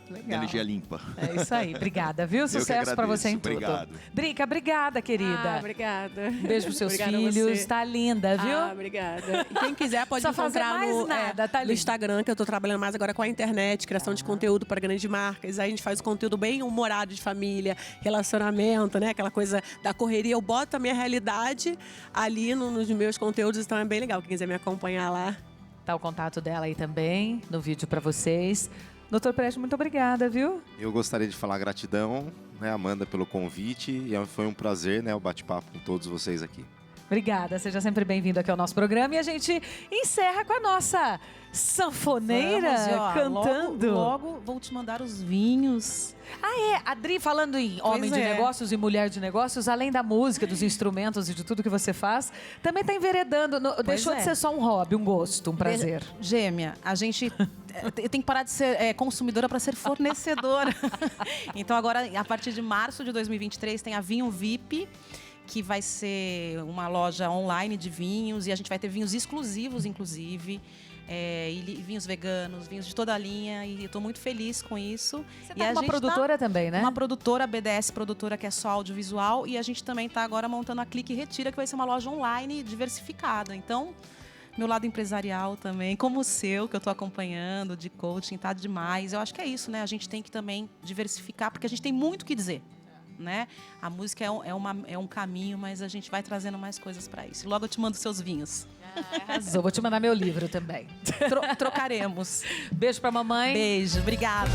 Legal. Energia limpa. É isso aí. Obrigada, viu? Eu que Sucesso pra você em agradeço. tudo. Obrigado. Drica, obrigada, querida. Obrigada. Um beijo pros seus Obrigada a filhos. você. Tá linda, viu? Obrigada. E quem quiser pode Só fazer encontrar mais no, nada, tá no lindo. Instagram, que eu tô trabalhando mais agora com a internet, criação de conteúdo para grandes marcas. Aí a gente faz conteúdo bem humorado de família, relacionamento, né? Aquela coisa da correria. Eu boto a minha realidade ali nos meus conteúdos, então é bem legal. Quem quiser me acompanhar lá. Tá o contato dela aí também, no vídeo pra vocês. Doutor Preste, muito obrigada, viu? Eu gostaria de falar gratidão, né, Amanda, pelo convite. E foi um prazer, né, o bate-papo com todos vocês aqui. Obrigada, seja sempre bem-vindo aqui ao nosso programa. E a gente encerra com a nossa sanfoneira Vamos, e, ó, cantando. Logo vou te mandar os vinhos. Adri, falando em homem de é. negócios e mulher de negócios, além da música, dos instrumentos e de tudo que você faz, também está enveredando. Deixou de é. ser só um hobby, um gosto, um prazer. Gêmea, a gente tem que parar de ser consumidora para ser fornecedora. Então agora, a partir de março de 2023, tem a Vinho VIP, que vai ser uma loja online de vinhos, e a gente vai ter vinhos exclusivos, inclusive. E vinhos veganos, vinhos de toda a linha, e eu estou muito feliz com isso. Você E tá a com uma gente produtora também, né? Uma produtora, BDS Produtora, que é só audiovisual, e a gente também está agora montando a Clique Retira, que vai ser uma loja online diversificada. Então, meu lado empresarial também, como o seu, que eu estou acompanhando, de coaching, tá demais. Eu acho que é isso, né? A gente tem que também diversificar, porque a gente tem muito o que dizer. Né? A música é um caminho, mas a gente vai trazendo mais coisas para isso. Logo eu te mando seus vinhos. Arrasou. Vou te mandar meu livro também. Trocaremos. Beijo pra mamãe. Beijo, obrigada.